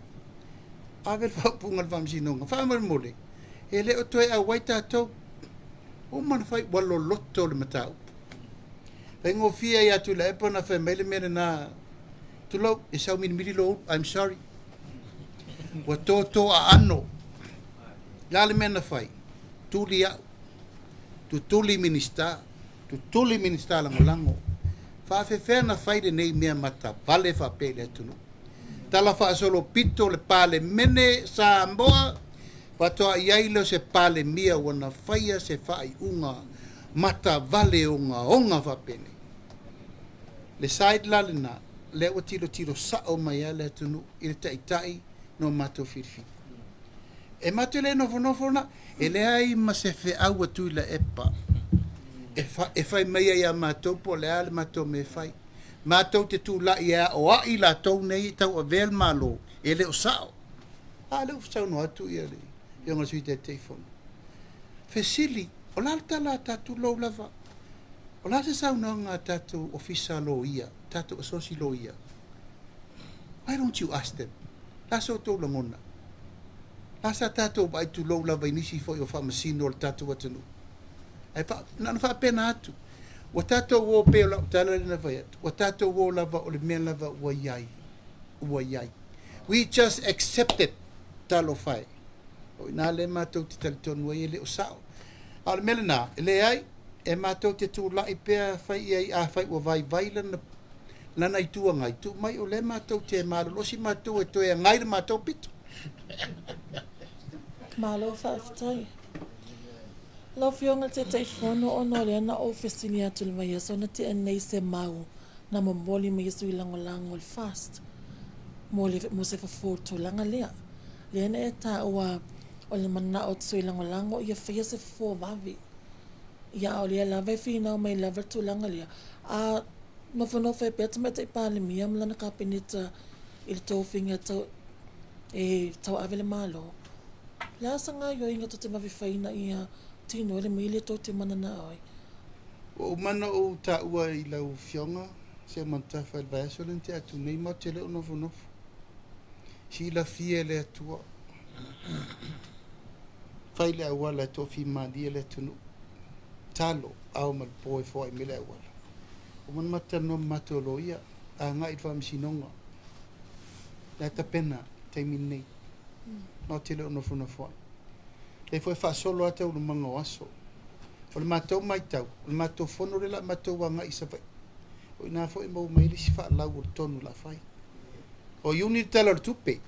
[SPEAKER 1] Ave le whampunga le whamasinonga. Whamar mole. E le o toe a waita tau. O mana whai walo loto le matau. Rengo fia i atu la epa na whai meile mene na tulau, e sau mini lo, I'm sorry. Wa toto a ano. Lale mena fai. Tuli au. Tu tuli minista. Tu tuli minista lango. Fa fe na fai de nei mea mata. Vale fa pele atunu. Tala fa solo pito le pale mene sa mboa. Fa toa iailo se pale mia wana faia se fai unga. Mata vale onga fa pele. Le side lale na. Le o tiro sa o mai ale atunu. Ile tai. No mato firfi. E mato le nofo na, e le ai ma se fe au atu la epa. E fai meia ia mato po le ale mato me fai. Mato te tu la ia o a i la tau nei tau a vel malo. E le o sao. A le o sao no atu ia le. Ia ngasui te teifon. Fe sili, o la tala tatu lo lava. O la se sao no ngā tatu ofisa lo ia. Tatu asosi lo ia. Why don't you ask them? La so tō la ngona. La sa tātou ba tu lo lava inisi fo yo whamasino le tātou atanu. Ai pa, nana wha pena atu. Wa tātou wō peo la utala le na vai atu. Wa tātou wō lava o le mea lava ua iai. We just accepted talo whai. O ina le mātou te talitonu ai ele o sao. A le mele nā, ele ai, e mātou te tū lai pēr whai iai a whai ua vai lana lana i tua ngai tu mai o le mātou te malolosi mātou e toe ngai le mātou pito.
[SPEAKER 4] Malo whaafitai. Lau whionga te teifono o no le ana ofisi ni atu le mai so na te anei se mau na mamoli me yesu i lango le fast. Mo se fafoto langa lea. Le ana e ta ua o le mana o tsu i lango ia whia se fafo vavi. Ia o lea lava i whina o mai lava tu langa lea. A no fe peta me te pale mia mlana ka penita il tofinga tau e tau avele malo. La sanga yo inga to te mavi faina ia tino le mile to te mana na ai.
[SPEAKER 1] O mana o ta ua i lau fionga se manta fa il vaso le te atu nei mo te le nofo. Si la fie le atua. Fai le awa le tofi mali le tunu. Talo au mal poi foi mele awa. O man mata no matolo ia a nga i fam sinonga la ta pena te minei no te le no fo e foi fa solo ata o manga aso o le matou mai tau o le matou fono le la matou nga i sa o ina fo e mo mai li fa la o tonu la fai o unit teller tupe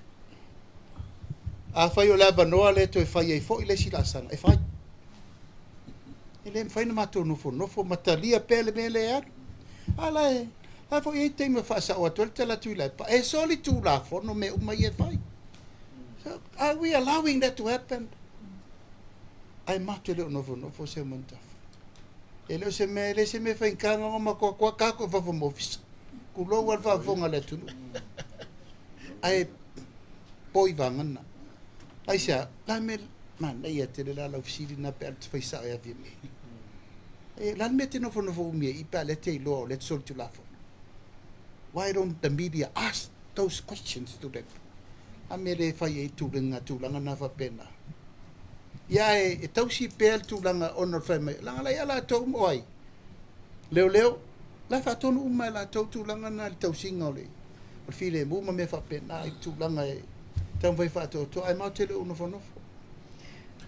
[SPEAKER 1] a fai o la banoa le to e fai e fo ile si la sana e fai ele fai no matou no fo matalia pele mele ar ala e a fo e te me fa sa o tol tela tu la pa e soli tu la fo no me uma e fai so are we allowing that to happen ai mato le no fo se monta e le se me fa inka no ma ko ka ko fa mo office ku lo wa fa fo ngale tu ai poi vangana ai sa la me man ai te la office na per fa sa e vi me e lan mete no fo mia I pa le te lo let's sol tu la fo. Why don't the media ask those questions to them? Amere fai e tūlanga na fa pena. Ia e tausi pel tūlanga honor family. Langa la ala tau moi. Leo la fa tonu uma la tau tūlanga na tausi ngole. O file mu me fa pena I tūlanga e Tau vai whaatoto, ai mau tele una whanofo.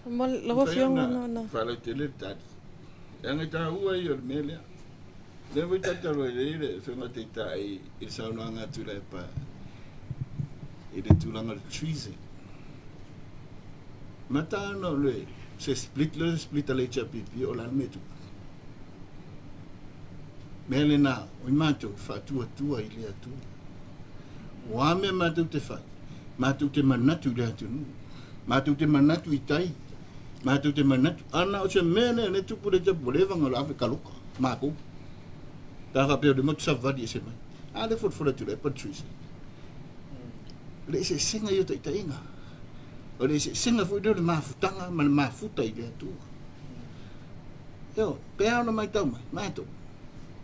[SPEAKER 3] Mo lawa fionga na.
[SPEAKER 2] Whala te le tati. Anga tā ua i o le mea lea. Le vai tataro e leire, whenga te tai i saunoanga tula e pa. I le tūlanga le treason. Mata ana le, se split a le chapipi o la metu. Mea le nā, o i mātou whātua tua i le atu. O ame mātou te whai. Mātou te manatu le atu nu. Mātou te manatu i tai. Mātou te manatu. Ana o se mene ne tupu le tapu le vanga la Afrika loka. Mākou. Tā whapeo le motu savadi e se mai. A le fotfora tu le patrisi. Le se singa i o tai inga. O le se singa fo i le mafutanga ma le mafuta i le atu. Eo, pea ona mai tau mai. Mātou.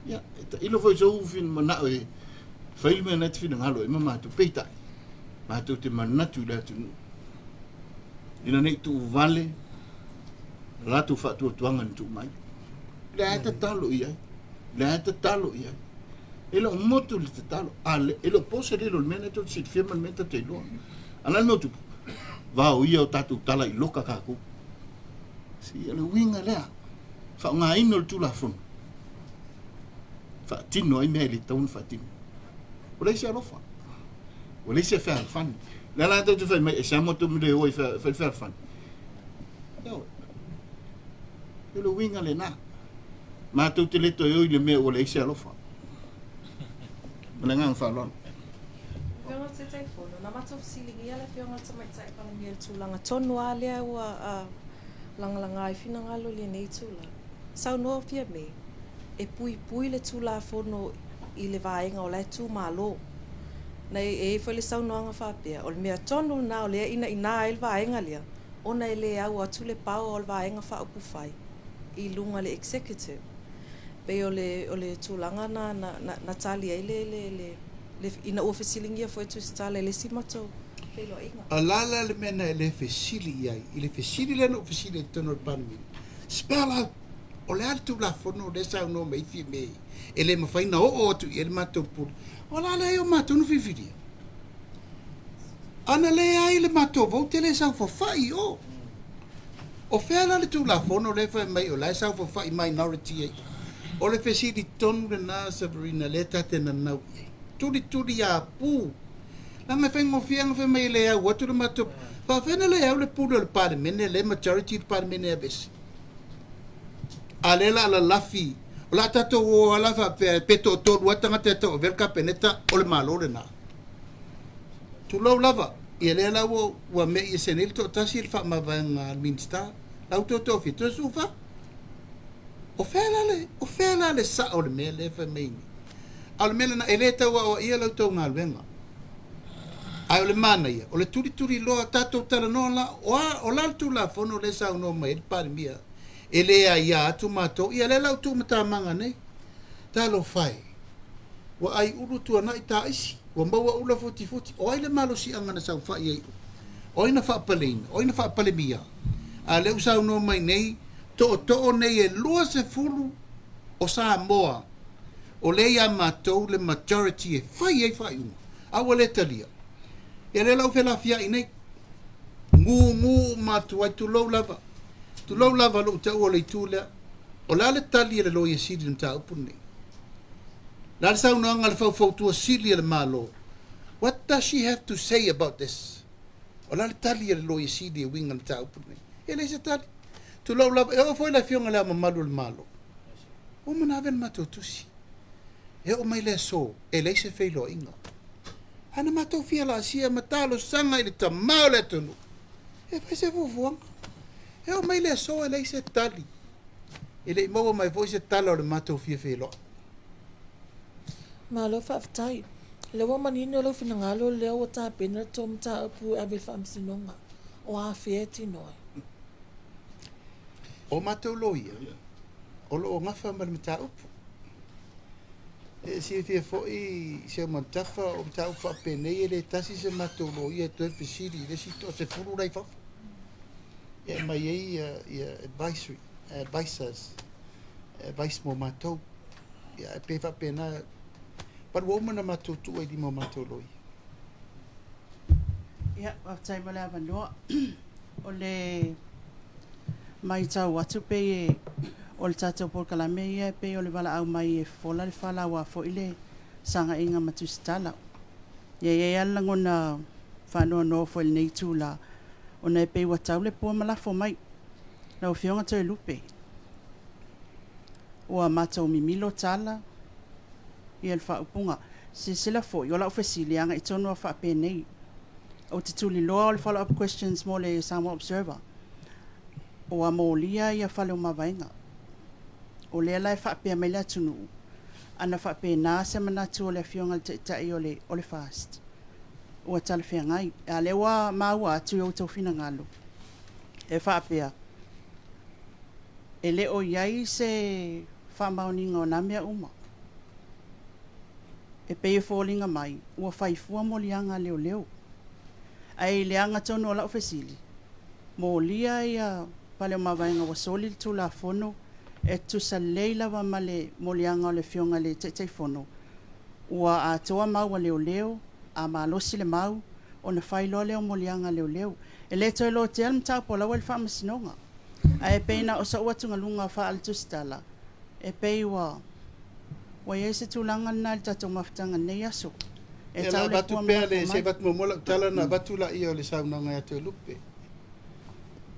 [SPEAKER 2] Ya, ilo foi so ufin mana e fail me net fin ngalo e mama tu peita. Ma tu te manatu la tu. Ina nei tu vale la tu fa tu tuanga tu mai. La ta talo ia. La ta talo ia. Elo motu le talo. Ale elo posa le lo mena tu sit firma menta te lo. Ana no tu. Va o ia o tatu tala i loka ka ku. Si elo winga lea. Fa nga ino tu la fun. Fatino ai mea li taun fatino. O lei se alofa. O lei se fea alfani. La la tu fai mai e siamo tu mi le oi fea alfani. Eo. Elo winga le na. Ma tu te leto e oi le mea o lei se alofa. Mala ngang fa lon.
[SPEAKER 3] Fionga te tai fono. Na matof silingia le fionga te mai tai pala miel tūlanga tonu a lea ua langalanga ai fina ngalo le nei tūla. Sau noa fia me. E pui le tūla fono i le vaenga o le tū malo. Nei e foi le saunoanga whapea. O le mea tonu na o lea ina ina e le vaenga lea. Ona e le au atu le pau o le vaenga whaupu whai. I lunga le executive. Pe o le tūlanga na tali ai le ina ua fesilingia foi Tusitala le simato. Pe lo inga.
[SPEAKER 1] A lala le mena e le fesili ai. I le fesili le no fesili e tono le panmi. Spell out. O le altu la fono le sa no mai fi me e le mafaina o tu e le mato pu o la le o mato no fi fi ana le ai le mato vo te le sa fo fai o fe ala le tu la fono le fa mai o la sa fo fai minority e o le fesi di ton le na Sabrina le tate na nau tuli a pu la me fengo fiang fe mai le au tu le mato fa fe le au le pu le parlement le majority parlement e besi alela la lafi la tato o ala fa peto to watanga teto velka peneta o le malo le na tu lo lava e le la wo me e senil to tasil fa ma vanga minsta la to fi to sufa o fela le sa o le mele fa me al mele na eleta o ia lo to ngal venga ai le mana ia o le turi lo tato tala no la o la tu la fono le sa no me par mia ele ia atu mato ia le lau tu mata manga nei talo fai wa ai ulu tu na ita isi wa mbawa ula futi o ai le malo si anga na sau fai ai o ina fa palin o ina fa palemia a le usau no mai nei to nei e lua se fulu o sa moa o le ia mato le majority e fai a wale talia ia le lau fela fia nei ngu matu ai tu lo lava tu lo lava lo te o le tula o la le tali le lo ye sidi mta upuni la sa no ngal fo tu sili le malo what does she have to say about this o la le tali le lo ye sidi winga mta upuni ele se tali tu lo lava e foi la fionga la malu le malo o mana ven mato tusi e o mai le so ele se fe lo inga ana mato fia la sia matalo sanga ile tamau le tunu e fa se vuvuanga e o mai le so e le se tali e le mo mai foi se talo le mato fia felo
[SPEAKER 4] Ma lo fa ftai. Le wa manino lo fina ngalo le o ta pena tom ta pu ave fam sinonga. O a fieti noi.
[SPEAKER 1] o mato loia o lo ngafa mal mata upu e si fia foi se mantafa o mata ufa pene e le tasi se mato loia to fisiri le si to se furu dai fa e mai ia advisors advice mo mato ia pe fa pena But woman ma tu e di mo mato loi.
[SPEAKER 5] Ia, tai male avanoa. O le mai tau atu pe e o le tātou polkalame ia pe o le wala au mai e fola le whala wa fo ile sanga inga ma Tusitala. Ia ala ngona whanua no fo il nei tūla o nei pe wa tau le pua malafo mai. Na o fionga tau lupe. Ua mātou mimilo tala ia le whaupunga. Sila fo, i ola ufesili anga i tonu a whape nei. O te tuli loa o le follow-up questions mo le Samoa Observer. O a mo lia ia whale o mawainga. O lea lai whapea mai la tunu. Ana whapea nā se manatu o le fionga te tai o le fast. O a tala whea ngai. A le wa maua atu o tau whina ngalo. E whapea. E le o iai se whamauninga o namea uma. E pei fōlinga mai. Ua whaifua mo lianga leo leo. Ai leanga tono o la ofesili. Mo lia ia pale o mawainga wa soli tu la fono e tu sa leila wa male mo lianga o le fionga le te fono. Ua a toa mau wa leo leo, a malosi le mau, o na whailo leo mo lianga leo leo. E le toi lo te alm tau po la wale wha masinonga. A e peina o sa uatunga lunga wha al Tusitala. E pei wa ia se tūlanga nā le tatou mawhitanga nei aso.
[SPEAKER 1] E la batu pea le se batu momola tala na batu la ia o le saunanga ia te lupe.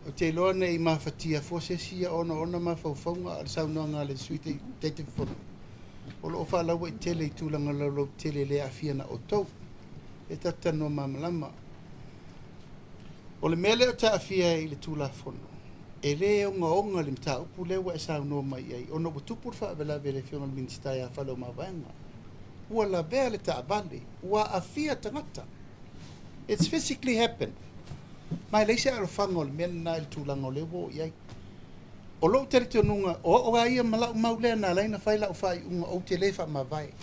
[SPEAKER 1] O te loa nei mawhatia fose sia ona mawhauwhaunga al saunanga le suite te fono. O lo ofa lawa i tele i tūlanga lau tele le afiana o tau. E tatano mamalama. O le mele o ta afia i le tūla fono. E le onga le mta upu lewa e sauno mai ai. Ono butupu wha vela vele fionga le ministai a whalo mawanga. Ua la vea le taavale, ua afia tangata. It's physically happened. Mai leise alo whanga o le mele na il tūlanga o lewo iai. O lo tere te onunga, o a ia malau maulea na laina whai lau whai unga o te lefa ma vai.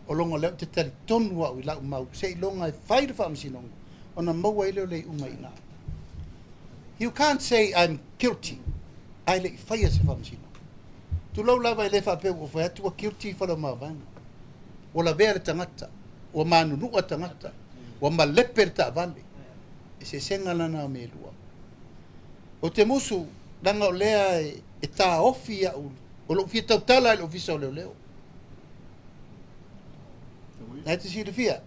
[SPEAKER 1] O longa leo te tari tonu au i lau mau, se i longa e whai da whamasinonga. O na maua ileo le unga ina. You can't say I'm guilty. Ai le i whai a se whamasinonga. Tu lau lawa i le wha peu o whai atua guilty whala ma vanga. O la vea le tangata, o manunua tangata, o malepe le taavale. E se senga lana o me lua. O te musu, langa o lea e tā ofi a ulu. O lo fia tautala e lo fisa o leo leo. Nai te siri fia.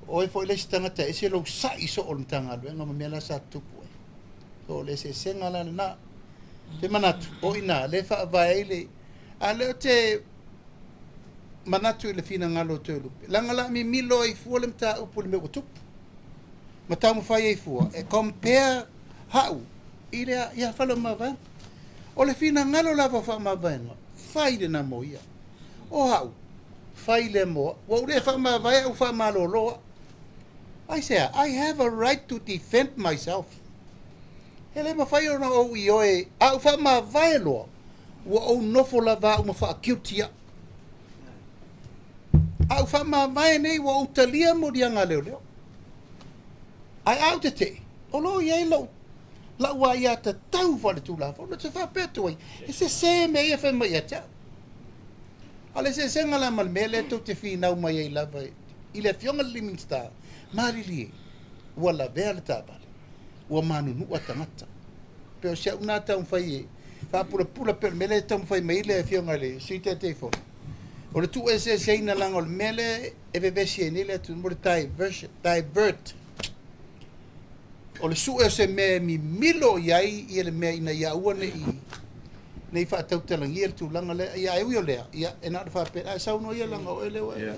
[SPEAKER 1] O e fo i lesi tangata, e se lo sa iso o mtanga alu, nga mamea la sa tupu e. So le se senga lana na, te manatu, o ina, le wha avai le, a leo te, manatu i le fina ngalo te lupe. Langa la mi milo i fua le mta upu le meo tupu. Matau mo fai e fua. E compare hau. I rea ia whalo mawanga. O le fina ngalo lava wha mawanga. Fai le na mo ia. O hau. Fai le mo. Wa ure wha mawanga u wha maloloa. I say, I have a right to defend myself. Hele ma fai ona o i oe. A u wha mawanga loa. Wa o nofo lava u ma wha kiutia. Au wha mawai nei wa utalia mo dianga leo leo. Ai au te te. O lo iei lau. Lau wa ia ta tau whale tū la. Ono te whapetu ai. E se me ia wha mai atia. Ale se ngala mal mele tau te whinau mai ai lava. I le fionga living star. Mari lie. Ua la vea le tāpale. Ua manu nua tangata. Peo sia una tau mwhai e. Whapura pula peo mele tau mwhai mai le fionga le. Suite te fono. O le tu e se ina langa o le mele e vevesi e nile tu mo le divert. O le su e se me mi milo iai i le mea ina ia ua ne i nei wha tau talangi e tu langa le ia e ui o lea. Ia e nada wha pe. A sauno ia langa o e lewa.
[SPEAKER 2] Ia,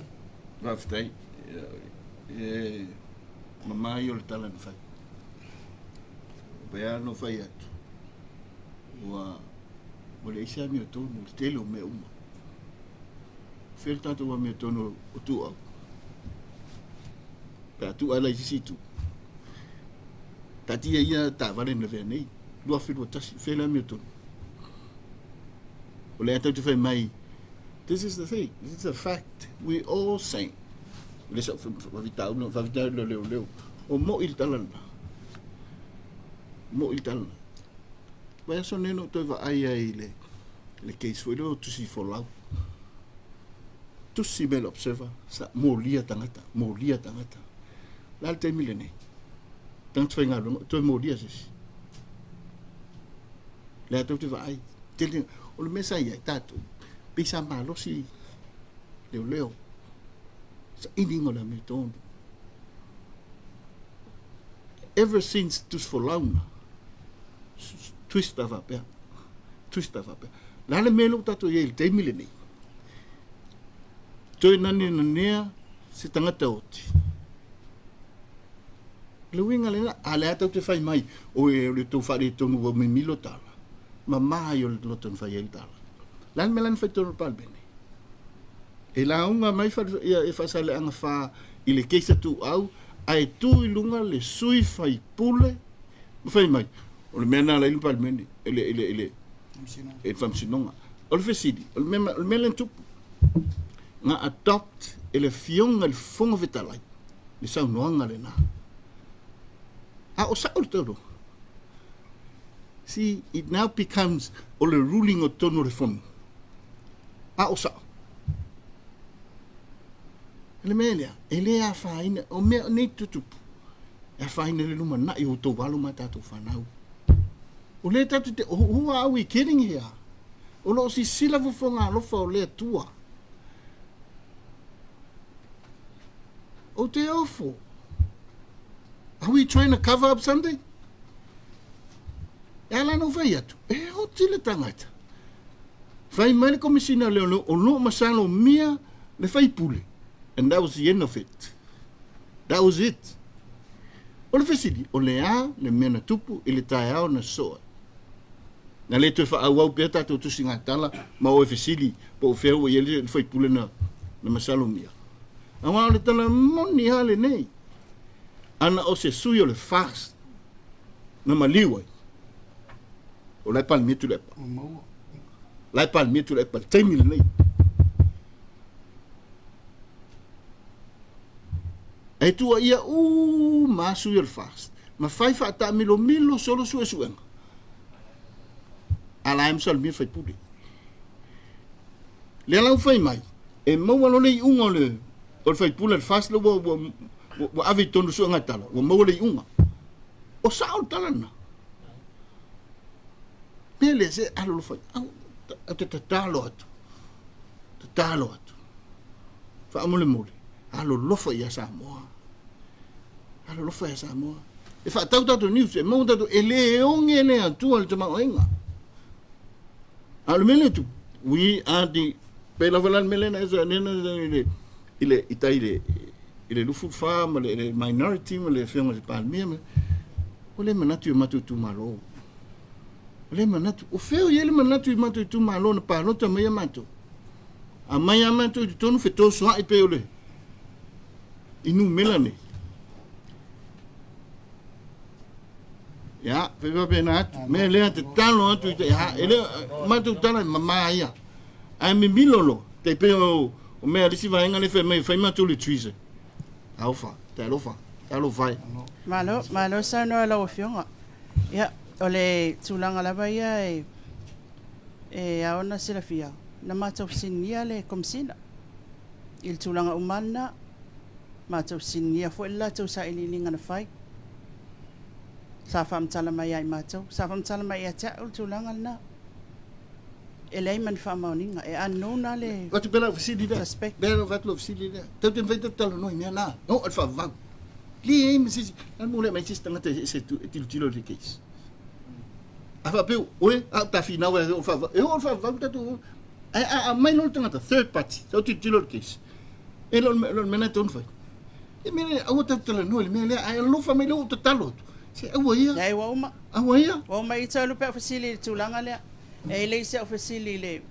[SPEAKER 2] whaftai. E mamai o le talana whai. Pea no whai atu. Ua o le isa mi o tonu, le telo me uma. Fel tanto wa me tono o tu au. Pea tu ala i situ. Tatia ia ta vale na vea nei. Lua whirua tasi, whela me tono. O le atau te whai mai. This is the thing, this is a fact. We all saying. Le sa wavitau lo leo. O mo il talana. Mo il talana. Pea so neno toi va ai le case foi lo tusi folau. Tusi mele observer sa molia tangata la te mile nei tang tfai nga to mo dia sis la to te vai te o le mesa ia tatu pisa malo si leo sa iningo la me tonu ever since tus folauna twista va pe la le melo tatu ye te mile nei toi nani na nea se tangata oti le winga le na ale ata te fai mai o e le to fare tonu o me milo tala ma mai o le loton fai el tala lan melan fai tonu pal bene e la unga mai fa e fa sale anga fa i le keisa tu au ai tu i lunga le sui fai pule fai mai o le mena la il pal bene ele e famsinonga o le fesidi o le melen tu nga adopt ele fionga le fonga vetalai le sau noanga le na o sa o toro see it now becomes o le ruling o tono le fono o sa le melia ele a faina o me nei tutupu a faina le luma na i o to walu mata to fanau o le tatu te who are we kidding here o lo si sila vo fonga lo fa o le tua o te ofo. Are we trying to cover up something? Ela não vai atu. O tile tangata. Vai mai le komisina le o no masalo mia le fai pule. And that was the end of it. That was it. O le fesidi, o le a, le mena tupu, i le tae au na soa. Na le tu fa au peta tu Tusitala, ma o fesidi, po o feo i le fai pule na masalo mia. Awa le tala moni hale nei. Ana o se sui o le fast. Na maliwa. O lai pal mitu lepa. Lai pal mitu lepa. Taimile nei. E tua ia ma sui o le fast. Ma fai fa ta milo solo sue suenga. Ala em sal mi fai puli. Le lau fai mai. E maua lo lei unga le. O fai pula le fast lo wa ave tonu so ngatala wa mole unga o sao talana pele se alo lo fai te talo atu fa mole alo lo fai ya Samoa e fa tau news e mo tau ele onge le atu al tama oinga alo mele tu we are the pela velan melena eso nena ile itaire ile lufu fa ma le minority ma le fianga le palmia o le manatu e matu tu malo o le manatu o feo ye le manatu e matu tu malo na pa no ta mai matu a mai matu tu tonu feto so ai pe ole inu melane ya pe va benat me le te talo atu ya ele matu tala mama ya ai mi milolo te pe o me alisi va ngale fe me fa matu le tuise Alfa, talo vai.
[SPEAKER 5] Malo sa no la ofionga. Ya, ole tulanga la baya aona sila fia. Na mata sinia le komsina. Il tulanga umana mata sinia fo la tu sa ililinga na fai. Sa fam tala mai ai mata. Sa fam tala mai ata ul tulanga na. Elei man fa mauninga e anona le.
[SPEAKER 2] Wat bela ofisili da.
[SPEAKER 5] Suspect.
[SPEAKER 2] Bela wat ofisili da. Tau te veit talo no me na. No al fa va. Li em si al mole mai sista ngata se tilo de case. Ava pe oe a ta fina o fa e o fa va tu. A mai no tanga third party. So tilo de case. E lo mena ton fa. E me a o talo no me le a lo fa me lo talo. Se a o ia.
[SPEAKER 5] Dai wa uma.
[SPEAKER 2] A o ia.
[SPEAKER 5] Wa mai talo pe ofisili tulanga le. E le se ofisili le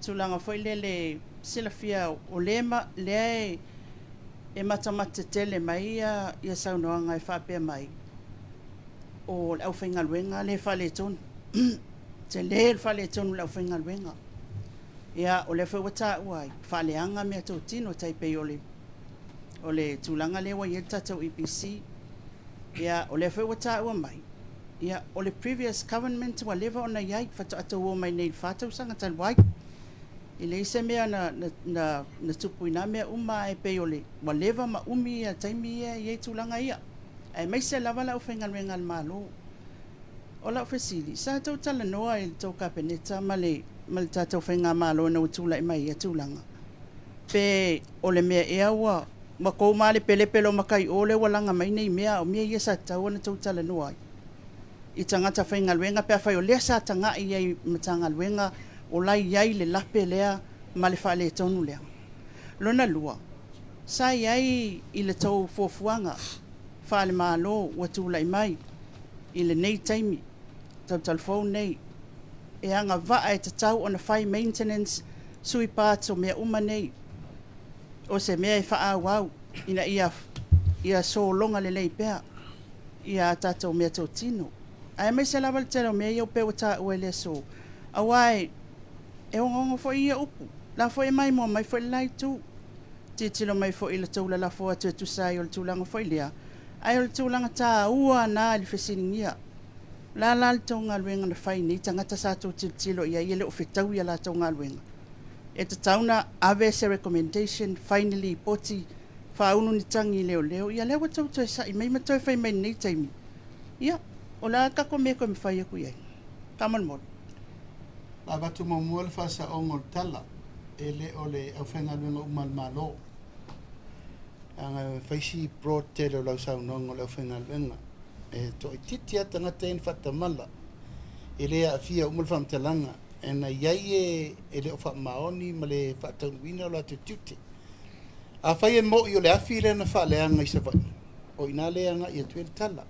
[SPEAKER 5] tulanga foi le sila fia o lema le e matamata tele mai ia saunoanga e whapea mai o au whainga luenga le whale ton te le whale ton le au whainga luenga ia o le whawata uai whaleanga mea tau tino taipei o le tulanga le wa ieta tau EPC ia o le whawata ua mai ia o le previous government wa leva ona iai whata ata ua mai nei whatau sanga tal wai ia o le whawata ua mai ia o le previous government wa leva ona iai whata ata ua mai nei whatau sanga tal wai ia o le I le se mea na tupu ina mea uma e pe ole walewa ma umi a taimi e tūlanga ia. E mai se lava lau whengalwenga le malo. O lau whesili, sa tau tala noa i tau kapeneta ma le tātou whenga malo na utula i mai a tūlanga. Pe ole mea e awa, ma kou maale pele pelo makai ole walanga mai nei mea o mea ia sa tau na tau tala noa i. I tangata whengalwenga pe a whai o lea sa tanga i ai matangalwenga o lai iai le lape lea ma le whaale tonu lea. Lona lua, sa iai i le tau fuafuanga, whaale malo watula i mai, i le nei taimi, tau talfou nei, e anga vaa e tatau o na whai maintenance sui parts o mea uma nei, o se mea e wha wau, ina ia so longa le lei pea, ia tatou mea tau tino. Ai mai se lava le tera mea iau pe o ta ue le so, awai, e ongongo fo ia upu, la fo e mai mo mai fo i lai tu, titilo mai fo i la taula la fo atu tu sai o le tūlanga fo i lea, ai o le tūlanga tā ua nā li whesiningia. La le tau ngā luenga na whai ni, tangata sa tau tilo ia i le o whetau ia la tau ngā luenga. E te tauna ave se recommendation, finally poti, whaunu ni tangi leo leo, ia leo tau toi sa, i mai matoi whai mai nei taimi. Ia, o la kako me koe me whai aku iai. Taman mori.
[SPEAKER 1] La batu mo le fasa ongo tala, e le o le au whenga luenga umal malo. Anga whaisi broad tele o lau sau nongo le au whenga luenga. E to i titi ata ngata en whatamala. E lea a fia umal whamtalanga. E na iai e le o whamaoni ma le whataunuina o la te tute. A whai e mo i o le afi le na whaleanga i savai. O ina leanga i atu e tala.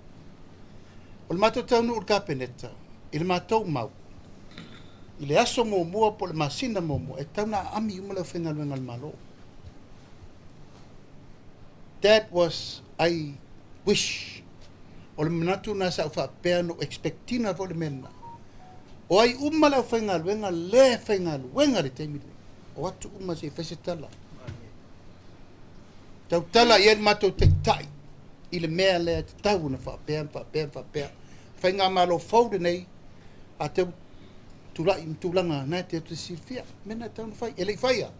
[SPEAKER 1] O le mato taunu ur kapeneta. I le matou mau. I le aso mo mua po le masina mo mua. E tauna ami umala o whenga luenga le malo. That was, I wish, o le manatu na sa ufa pea no expectina vo le mena. O ai umala o whainga luenga le whainga luenga le teimi le. O atu uma se whaise tala. Tau tala i el mato te tai. I le mea lea te tau na wha pea. Whainga malo faude nei a te tulanga na te atu silfia. Mena tau na whai. E le whaia.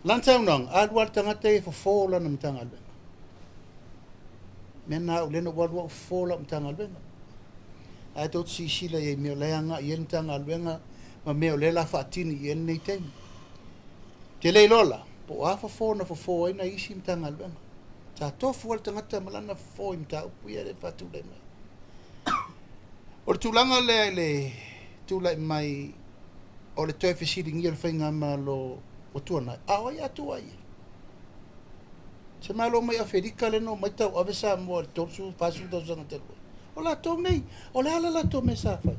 [SPEAKER 1] Lantau nang, aduar tangata e whawhola na mtanga alwenga. Mena u lena wadua whawhola mtanga alwenga. Ai tau sisila e meo leanga i mtanga alwenga, ma meo lela whaatini i nei teimi. Te lei lola, po a whawhola ina isi mtanga alwenga. Ta tofu wal tangata malana whawhola mta upu ia le whatu le mai. O le tūlanga le tūlai mai, o le toi whesiri ngia le whainga ma lo o tuana awa ia tua ia se malo mai a ferika le no mai tau avesa mo al torsu pasu do zanga telo o la to nei o le ala la to me sa fa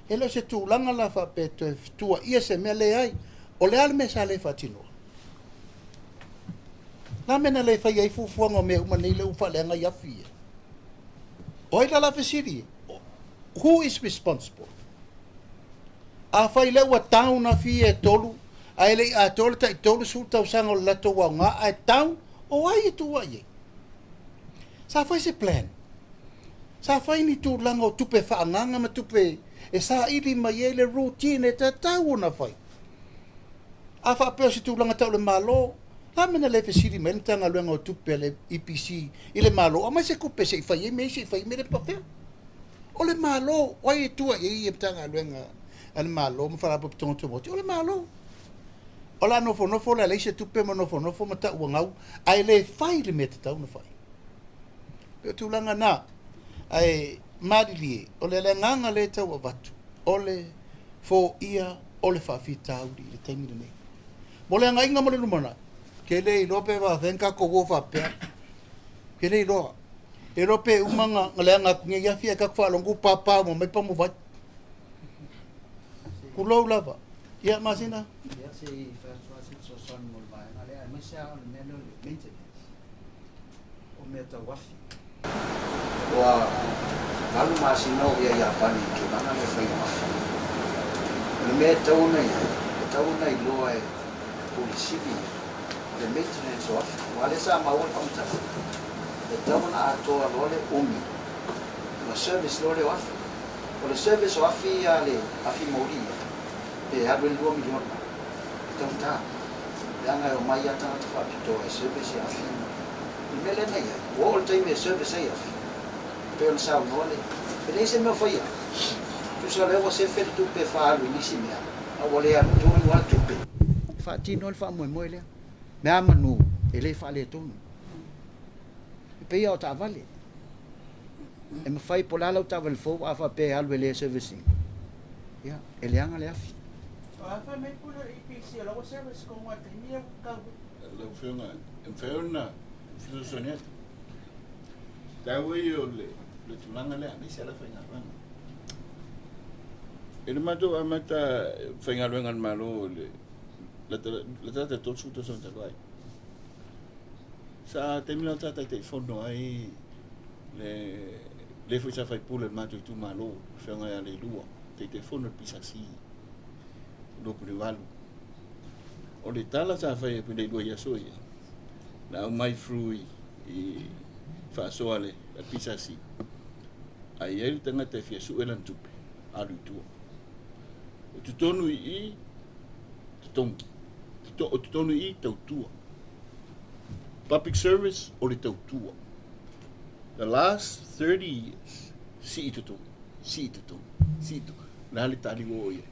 [SPEAKER 1] e lo se tu langa la fa pe tua ia se me le ai o le ala me sa le fatino la mena le fa ia fu ngo me uma nei le u fa le nga ia fi o ila la fesiri who is responsible a fa ile wa town a fi e tolu ai le a tolu tai tolu su tau sanga o lato wa nga a town o ai tu ai sa fai se plan sa fai ni tu langa o tupe fa nganga ma tupe e sa ili mai ele routine e ta tau na fai a fa pe si tu langa tau le malo la mena le fesiri men tanga luenga o tupe le EPC ile malo a mai se kupe se fai me le papel o le malo o ai tu ai e tanga luenga al malo mo fa po tonto mo o le malo ola no fo la leise tupe mo no fo mata uangau ai le fai le meta tau na fai pe tu langa na ai madili o le nganga le tau avatu ole fo ia ole fa fita uri le taimi nei mo le nganga mo le lumana ke le lope va venka ko go fa pe ke le lo e lope umanga ngale nga ngia fia ka fa longu papa mo me pa mo va kulo lava ia masina
[SPEAKER 6] Wa kalu masih no ya pani ke mana me fai ma. Me tau nei lo ai polisi the maintenance of wale sa ma won pamta. The tau na ato lo le umi. No service lo le wa. O le service o afi ale afi mori. pe alu lua miliona tau ta langa o mai ata ta fa pito e service a fi i mele nei all time service ai afi pe on sa no le pe le se me foi tu sa lewa se fe tu pe fa alu ni si mea a wale a tu ni wa tu pe fa ti no fa mo le me amanu e le fa le tonu pe ia o ta vale e me fai polala o ta vale fo a fa pe alu le servicing ya ele anga le afi
[SPEAKER 5] Fa me pula IPC lo service con what ni ka
[SPEAKER 2] Lo fiona, en feona, filosonia. Tawe yo le tulanga le ni se la fenga bana. Ele mato amata fenga lo ngal malo le tata to su to son tai. Sa termina tata te fono ai le fu sa fai pula mato tu malo fenga ya le lua te fono pisa si. Lo privalu. O le tala sa fai pe le dua ia soia. Na mai frui I fa soale la pisa si. Ai ele tanga te fia su elan tupe. Alu tua. O tutonu I tutongi. O tutonu I tautua. Public service o le tautua. The last 30 years si tutongi. Si tutongi. Si tutongi. Na le tali wo ia.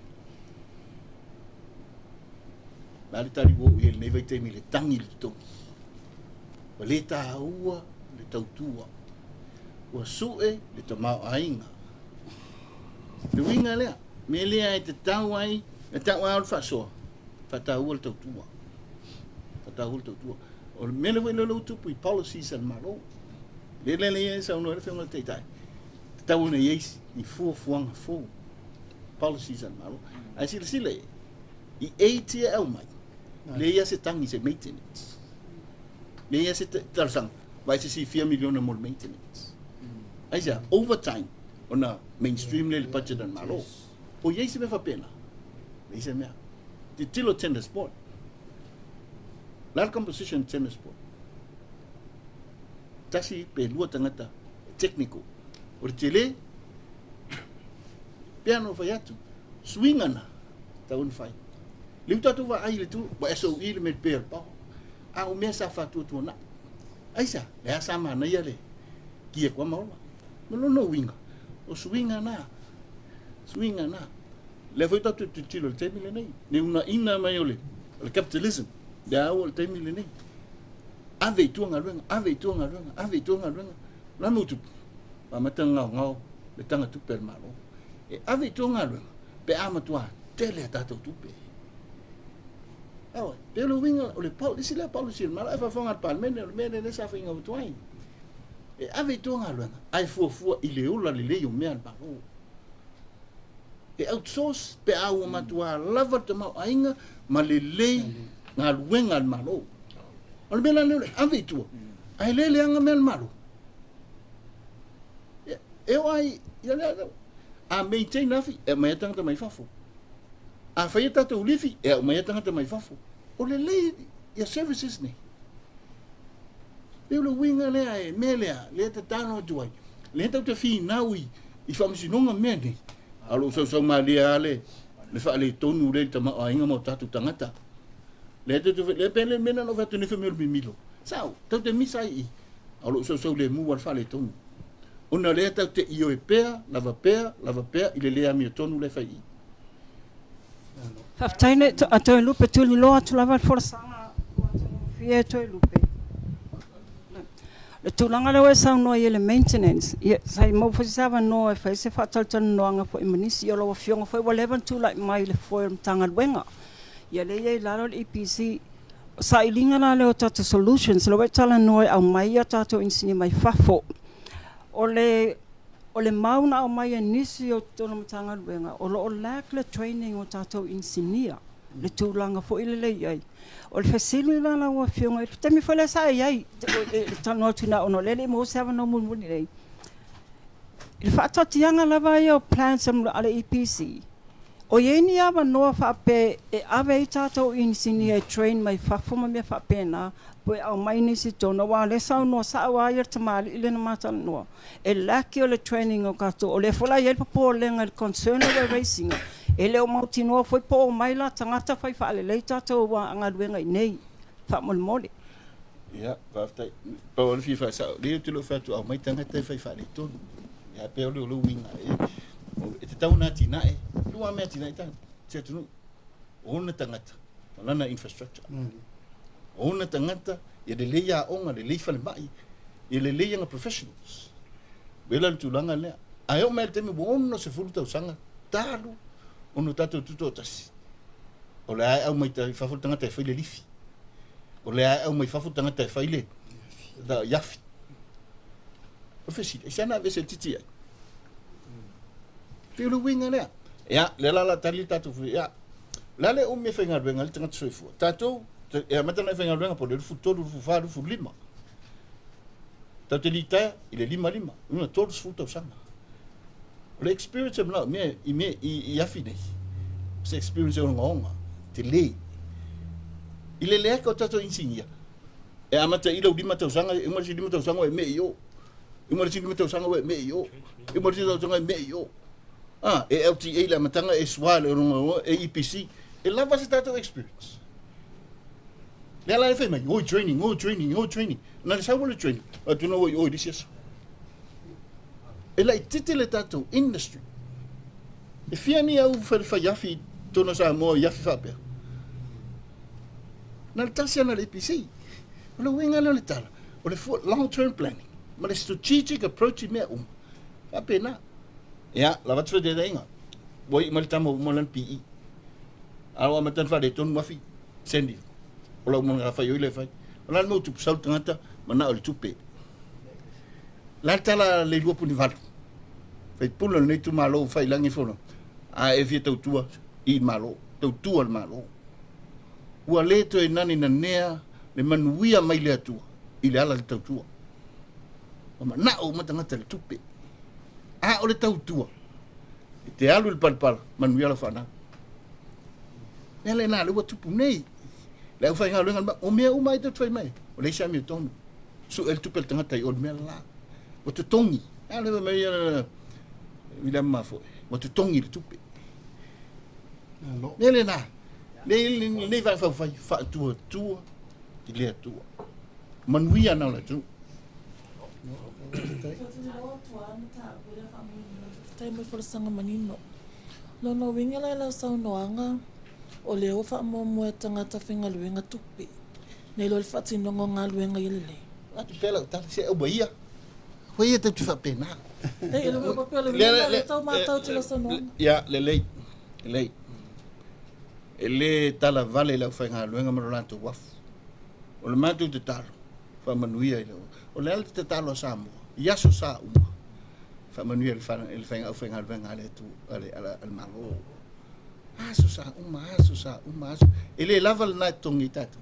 [SPEAKER 2] Nali tari wo ia nei vai te mi le tangi le tongi. Wa le tāua le tautua. Wa sue le tamau ainga. Le winga lea. Me lea e te tau ai. E tau ai alfa soa. Fa tāua le tautua. Fa tāua le tautua. O le mele wai lolo tupu I policies al maro. Le e sa uno e whenga te tai. Te tau una yeisi. I fuanga fu. Policies al maro. Ai sila e. I eighty au mai. Le ia se tangi se maintenance. Le ia se tarsang. Vai se si 4 miliona more maintenance. Ai sa overtime ona mainstream le budget an malo. O ia se me fa pena. Le se mea. Te tilo tennis sport. La composition tennis sport. Tasi pe lua tangata technical. O tele piano fa yatu. Swingana taun fai. Liu tatu wa ai le tu, wa eso I le me per pa. A o me sa fa tu na. Ai sa, le asa ma na ia le. Ki e kwa maula. No winga. O swinga na. Swinga na. Le foi tatu tu tilo le temi le nei. Ne una ina mai ole. Le capitalism. Da o le temi le nei. Ave tuanga luenga, ave tuanga luenga, ave tuanga luenga. La mutu. Pa matanga ngau le tanga tu per malo. E ave tuanga luenga. Pe ama tua tele tatu tu pe. Pelo winga o le policy la policy mala e fa fonga palmene o mene ne sa finga o twai e ave tonga luanga ai fu I le ola le le o me al baro e outsource pe au matua lava te mau ainga ma le le nga luenga al malo o mena le ave tu ai le anga me al malo e ai ya a maintain afi e mai tanga mai fafo a fai tatu lifi e o mai tanga mai fafo o le ia services ne le winga le ai melea le te tano tuai le tau te fi naui I famsinonga mene alo so malia le fa le tonu le tama ainga mo tatu tangata le te le pele mena no vatu ne femel milo sao tau te misai alo so le mu wa fa le tonu ona le tau te io e pea lava pea I le mi tonu le fai
[SPEAKER 7] Haftaine a toi lupe tu li loa tu lava for sanga fie toi lupe. Le tulanga le wesa no ye le maintenance. Ye sai mo fo sava no e fa se fa tal no anga fo imanisi yo lo fionga fo whatever tu like mai le fo tanga wenga. Ye le ye la lo EPC sa ilinga la le o tata solutions lo wetala no au mai ya tata insini mai fafo. O le mauna o mai nisi o tona matanga luenga o lo lack le training o tatou insinia le tūlanga fo ile le ai o le fasili la la wa fionga e te mi fole sa ai tano tuna ono lele mo sava no mun mun nei il fatto tianga la vai o plan sam ala EPC o yeni ava no fa pe e ave tatou insinia train mai fa fo me fa pena poi au mai nisi tona wa le sa no sa wa yer tamali ile na mata no e laki o le training o kato o le fola yel po lenga concern o racing E leo mau tinoa foi po mai la tangata fai whaalelei tātou wa angaluenga i nei. Whaamole.
[SPEAKER 2] Ia, whaftai. Pau anu whiwha sao. Leo te lo whatu au mai tangata whai whaale tonu. Ia, peo leo lo winga. E te tau nā tina e. Lua mea tina e tanga. Tia tunu. Ona tangata. Lana infrastructure. Ona tangata. Ia le leia onga, le lei whale mai. Ia le leia nga professionals. Wela le tūlanga lea. Ai o mea teme ono se fulu tau sanga. Tālu. Ono tātou tuto tasi. O le ai au mai tai whafuru tangata e whaile lifi. O le ai au mai whafuru tangata e whaile. Da yafi. O whesi. E siana vese titi ai. Pelo winga lea. Ia, le lala tali tātou whi. Ia. Lale o me whainga ruenga le tangata soifua. Tātou. Ia matana e whainga ruenga po le rufu tolu, rufu wha, rufu lima. Tau te litai, i le lima. Una tolu sfu tau sanga. Le experience of now, i afi nei. Se experience o ngonga, te le. I le lea ka o tato insingia. E amata i lau lima tau sanga, i marisi lima tau sanga e me i o. I marisi lima tau sanga e me i o. I marisi tau sanga e me i o. E LTA la matanga e swale o ngonga, e EPC. E lava se tato experience. Lea la e whai mai, oi training. Na le sao le training. Tu know oi this is. E lai tite le tātou industry. E fia ni au whai yafi tona sa mo yafi whapea. Na le tasi ana le EPC. O le winga le tala. O le long-term planning. Ma le strategic approach i mea Ape na. Ia, la watu de inga. Boi ma le tamo mo lan PE. Awa matan whare tonu wafi. Sendi. O la umanga whai oile whai. O la mo tupu sau tangata. Mana o le tupe. La tala le lua puni valu. Fai pula nei tu malo fai langi fono. A e fia tau tua i malo. Tau tua le malo. Ua le to e nani na nea le manuia mai le atua. I le ala le tau tua. O ma nao matangata le tupe. A o le tau tua. I te alu le palpala. Manuia la whana. Nea le nā le ua tupu nei. Le au fai ngā luenga. O mea umai tau tui mai. O le isa mi o tonu. Su el tupe le tangata i o le mea la. O te tongi. A le mai Vila mafo. Mo te tongi le tupe. Nele na. Nei vai fa tua. Ti le tua. Manuia na la tu.
[SPEAKER 4] Tai mo for sanga manino. Lono winga la sau noanga. O le o fa mo tangata finga luenga tupe. Nei lo fa tino nga luenga yele.
[SPEAKER 2] Atu pela ta se o baia. Foi te fa pena.
[SPEAKER 4] E lo papel le tau matau te so no.
[SPEAKER 2] Ya le lei. Ele tala vale la fa nga luenga marolanto waf. O le matu te talo. Fa manuia ile. O le te talo samo. Ya so sa uma. Fa manuia le fa nga luenga le tu ale al malo. Aso sa uma. Ele lava na tongi tatu.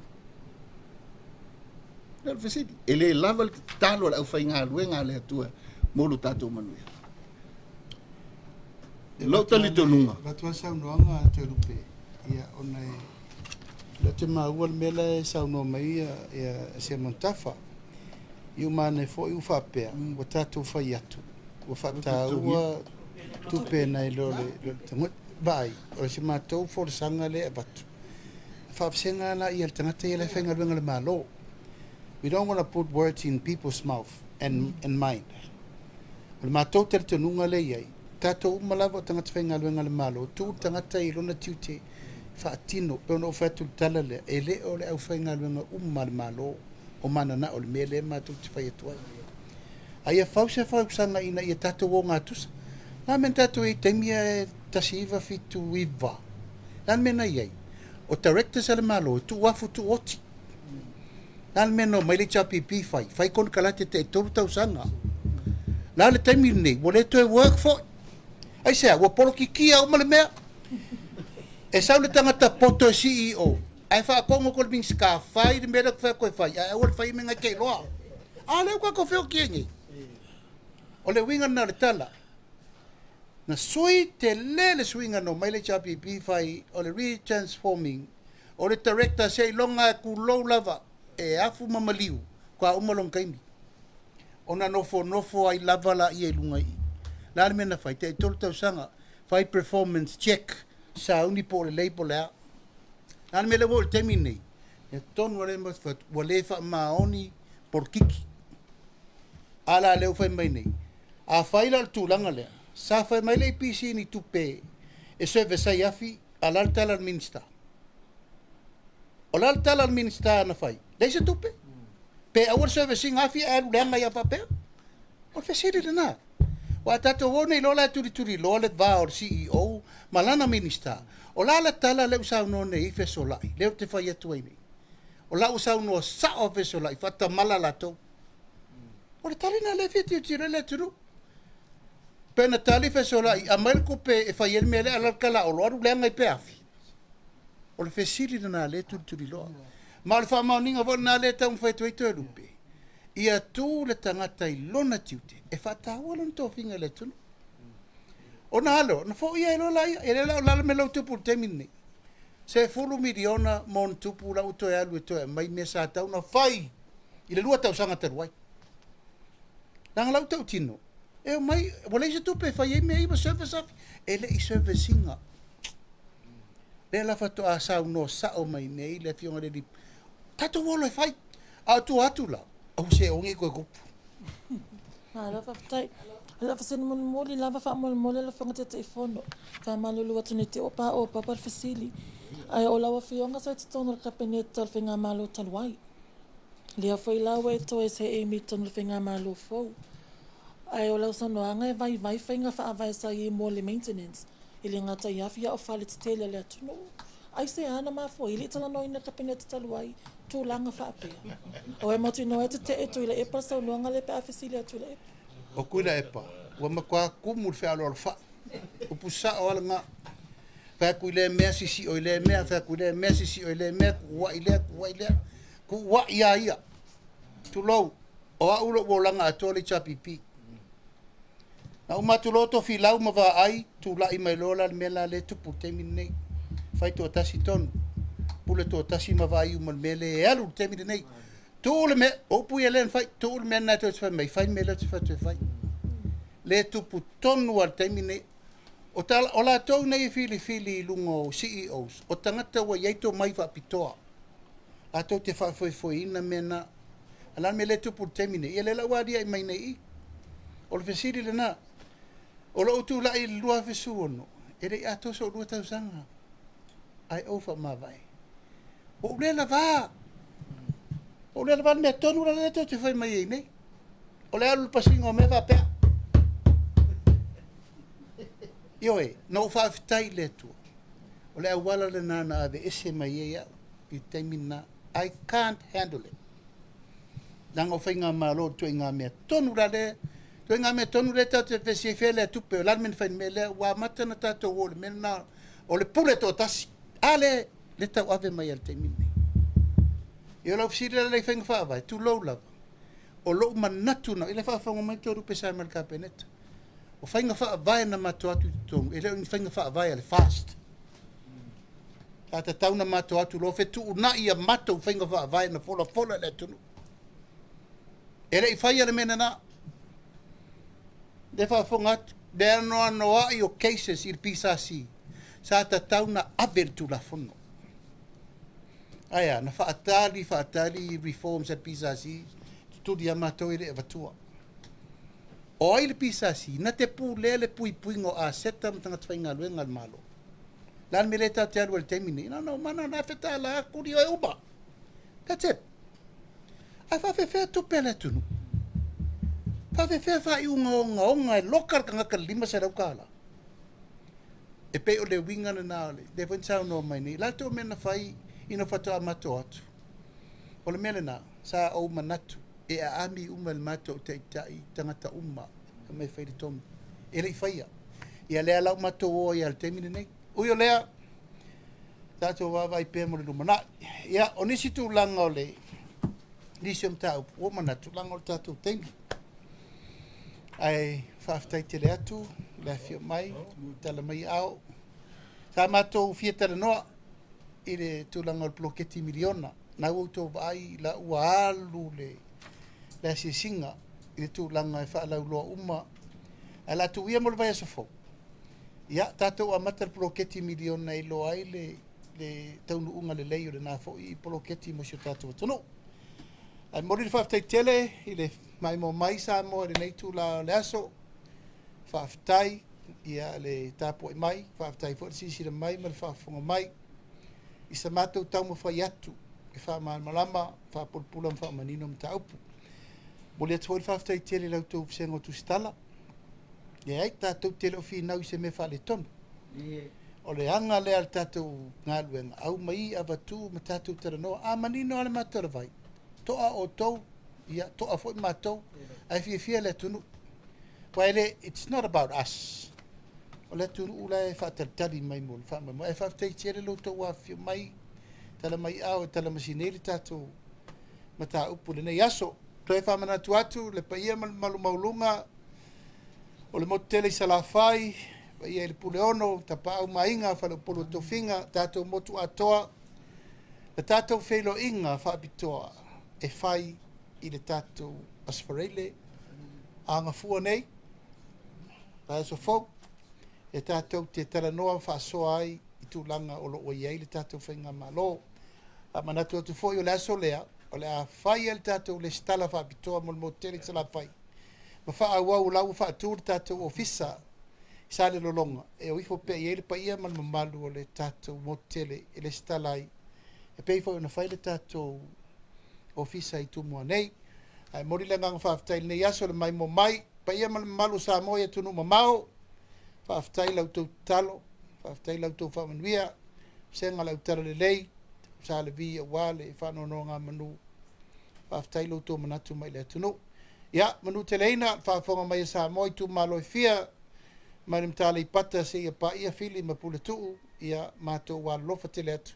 [SPEAKER 2] Le fesidi. Ele lava talo la fa nga luenga le tu. Molo tātou manuia. Lau tali tō nunga.
[SPEAKER 1] Ratua sau noanga te rupe. Ia ona e. La te maua le mela e sau noa mai ia se montafa. Iu mane fo iu whapea. Wa tātou whai atu. Wa whataua tupe nei lo le tangut. Vai. O se mātou fo sanga le abatu. Whapsenga na ia le tangata ia le whenga runga le malo. We don't want to put words in people's mouth and mind. Le mātou te te nunga le iai. Tātou umalawa tangata whainga luenga le malo. Tū tangata i lona tiute whaatino. Peo no whatu tala le. E le o le au whainga luenga le malo. O mana na o le mele mātou te whai atuai. Aia whausa whausanga ina ia tātou o ngā tusa. Nā men tātou e taimia e tasi iwa fitu iwa. Nā mena iai. O directors ale malo. Tu wafu tu oti. Nā mena o maile chapi pi whai. Whai kon kalate te toru tau sanga. La le taimi nei, wo le to work for. Ai sea, wo polo ki kia o male mea. E sau le tangata poto CEO. Ai fa kongo ko bin ska fai de mera fa ko fai. Ai o fai menga ke loa. A le ko feo ki ngi. O le winga na le tala. Na sui te le swinga no mai le chapi pi fai o le retransforming. O le director sei longa ku low lava e afu mamaliu kwa umalong kaimi. Ona nofo ai lava la ia lunga i. La mena fai te tolu tau sanga fai performance check sauni po le lei po le a. Nana me le wo le temi nei. E tonu ale mas fat wale fa maoni por kiki. Ala le ufai mai nei. A faila al tulanga le. Sa fai mai le pisi ni tupe. E se ve sai afi alal tala al minsta. Olal tala al minsta na fai. Dei se tupe. Pe awal se ve sing afi alu lenga ya pape. O fe siri de na. Wa tato wone lola turi lola va or CEO malana minista. Ola la tala le usau no nei fe solai. Le te fai atu nei. Ola usau no sa o fe solai fata mala la to. O le tali na le fiti tira le turu. Pena tali fe solai a mal ko pe e fai el mele ala kala o lo lenga pe afi. O le fe siri na le turi lola. Ma le fa maninga vo na le tau fai tu itu lupe. Ia tu le tangata I lona tiute. E fata wala to finga le tunu. O na alo, na fo ia ilo lai, e le la me lau tupu te minni. Se fulu miliona mon tupu la uto e alu e to e mai me sa tau na fai. I le lua tau sanga te ruai. Nanga lau tau tino. E o mai, wale se tupe fai e me iwa service afi. E le I service inga. Le la fato a sau no sa o mai nei le fionga le li. Tato wolo e fai. A tu atu la. Au se onge koe kupu.
[SPEAKER 4] Lava tai. Lava sen mon moli lava fa mon moli la fanga te fono. Fa malulu watu ne te opa o papa fasili. Ai o lawa fionga sa te tono ka peneta finga malo talwai. Lia foi lawa e to e se e mi tono finga malo fo. Ai o lawa sono anga e vai finga fa avai sa I moli maintenance. Ili ngata yafia o fale te tele le atuno. Ai se ana ma fo ili tala no ina ka peneta talwai. Tu langa fa apea. O e motu no e te e tu ile e pasa no ngale pe afisili atu ile e.
[SPEAKER 1] O kuila e pa. Wa makwa kumul fe alo fa. O pusa o ala nga. Fa kuile mea sisi o ile mea. Fa kuile mea sisi o ile mea. Kuwa ile. Kuwa ia. Tu lau. O a ulo wolanga atole chapipi. Na umatu loto fi lau ma va ai. Tu la ima ilola mela le tu putemi nei. Fai to tasi tonu. Pule to tasi ma vai uma mele e alu temi de nei. Tole me opu ye len fai tole me na to fai mai fai mele to fai. Le tu putonu al temi nei. O tal ola to nei fili lungo CEOs. O tangata wa yeito mai fa pitoa. A to te fa foi ina mena. Ala me le tu putemi nei. Ele la wadi ai mai nei. O le fesiri le na. O lo tu la I lua fesuono. Ele a to so lua tau sanga. Ai ofa ma vai. O le la va. O le la va me tonu la le to te fai mai nei. O le alu pasingo me va pe. Ioe, no fa fitai le tu. O le awala le nana ave ese mai ia I temina. I can't handle it. Nanga whainga malo tu inga mea tonu la le. Tu inga mea tonu le tau te pesi fele tupe. O lalmen whain me le wa matana tato o le mena. O le pule to tasi. Ale le tau ave mai al temini. Io lau fisiri le whainga whaavai. Tu lau lava. O lo manatu na. Ile whaafanga mai toru pesa mal kapeneta. O whainga whaavai na mato atu tongu. Ile whainga whaavai ale fast. Tata tau na mato atu lo fe tu una ia mato whainga whaavai na fola le tunu. Ele I whai ale mena na. Le whaafonga atu. There no ai o cases I pisasi. Sa ta tau na aver tu la fono. Aya, na whaatali reforms at pisasi. Tu dia mato I le evatua. O ai le pisasi, na te pu lele pui ngo a seta mtanga twainga luenga al malo. Lan me leta te alu al temini. No, mana na feta la kuri o e uba. That's it. Ai whawhewhea tupe le tunu. Whawhewhea whai unga e lokar ka ngaka lima se raukala. E pe o le winga na naole. Le whansau no mai ni. Lato mena whai ino whatoa mato atu. O le mele na, sa au manatu. E a ami uma le mato te itai tangata uma. Mai whairi tomu. E le I whaia. Ia lea lau mato o ia le temine nei. Ui o lea. Tato wawai pēr mo le lumana. Ia, o nisi tu langa o le. Nisi om tau. O manatu langa o le tato temi. Ai whaftai te le atu. Le fio mai. Tala mai au. Sa mato fia tala noa. I le tu langa o le ploketi miliona. Na uto vai la ua alu le. Le si singa. I tu langa e whaalau loa uma. A la tu ia mo le vai asofo. ia tatou amata le poloketi miliona i loa ai le taunuuga lelei o lenā foʻi i poloketi mo sio tatou atunuu ai moli le faafetaitele i le maimo mai sa mo lenei tula o le aso faafetai ia le tapuaʻi mai faafetai foʻi le sisile mai ma le faafofoga mai i sa matou tau mafai atu e faamalamalama faapulupula ma faamanino ma taupu moli atu foʻi le faafetaitele i lautou fesega o tusitala ia ai tatou tele o finau i se mea faaletonu o le aga lea le tatou galuega au mai avatu ma tatou talanoa amanino a le matou lavai to'a o tou ia to'a fo'i matou ai fiafia le atunuu waile it's not about us o le atunuu la e fa'atalitali mai mo le fa'amaimoa e fa'afetaitia le loutou afio mai tala mai ao e tala masinei le tatou mataupu lenei aso toe fa'amanatu atu le paia ma lumauluga o le motele i salafai paia i le puleono tapa'au maiga faleupolu tofiga tatou motu atoa le tatou feilo'iga fa'apitoa e fai i le tatou asfareile agafua nei ae sofou e tatou te talanoa fa'asoa ai i tulaga o lo'u ai ai le tatou faiga mālō amanatu atu fo'i o le aso lea o le a fai le tatou le stala fa'apitoa mo le motele i salafai ma fa'auau lau fa'atū le tatou ofisa sa le lologa e o ifo pe ai le paia ma le mamalu o le tatou motele i le stala ai e pei fo'i ona fai le tatou ofisa i tumu nei ai mori le ngang fa'afetai nei aso le mai mo mai paia ma le mamalu sa mo ia tunu mamao fa'afetai lautou talo fa'afetai lautou fa'amanuia sega lau tala lelei sa le vi auā le fa'anoanoga manu fa'afetai lautou manatu mai le atunuu ia manu teleina fa'afoga mai e sa mo i tumalo fia mai le matala pata se ia paia fili ma puletu'u ia matou alolofa tele atu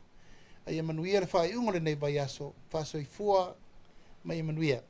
[SPEAKER 1] ia manuia le fa'ai'uga lenei vai aso fa'asoifua mai manuia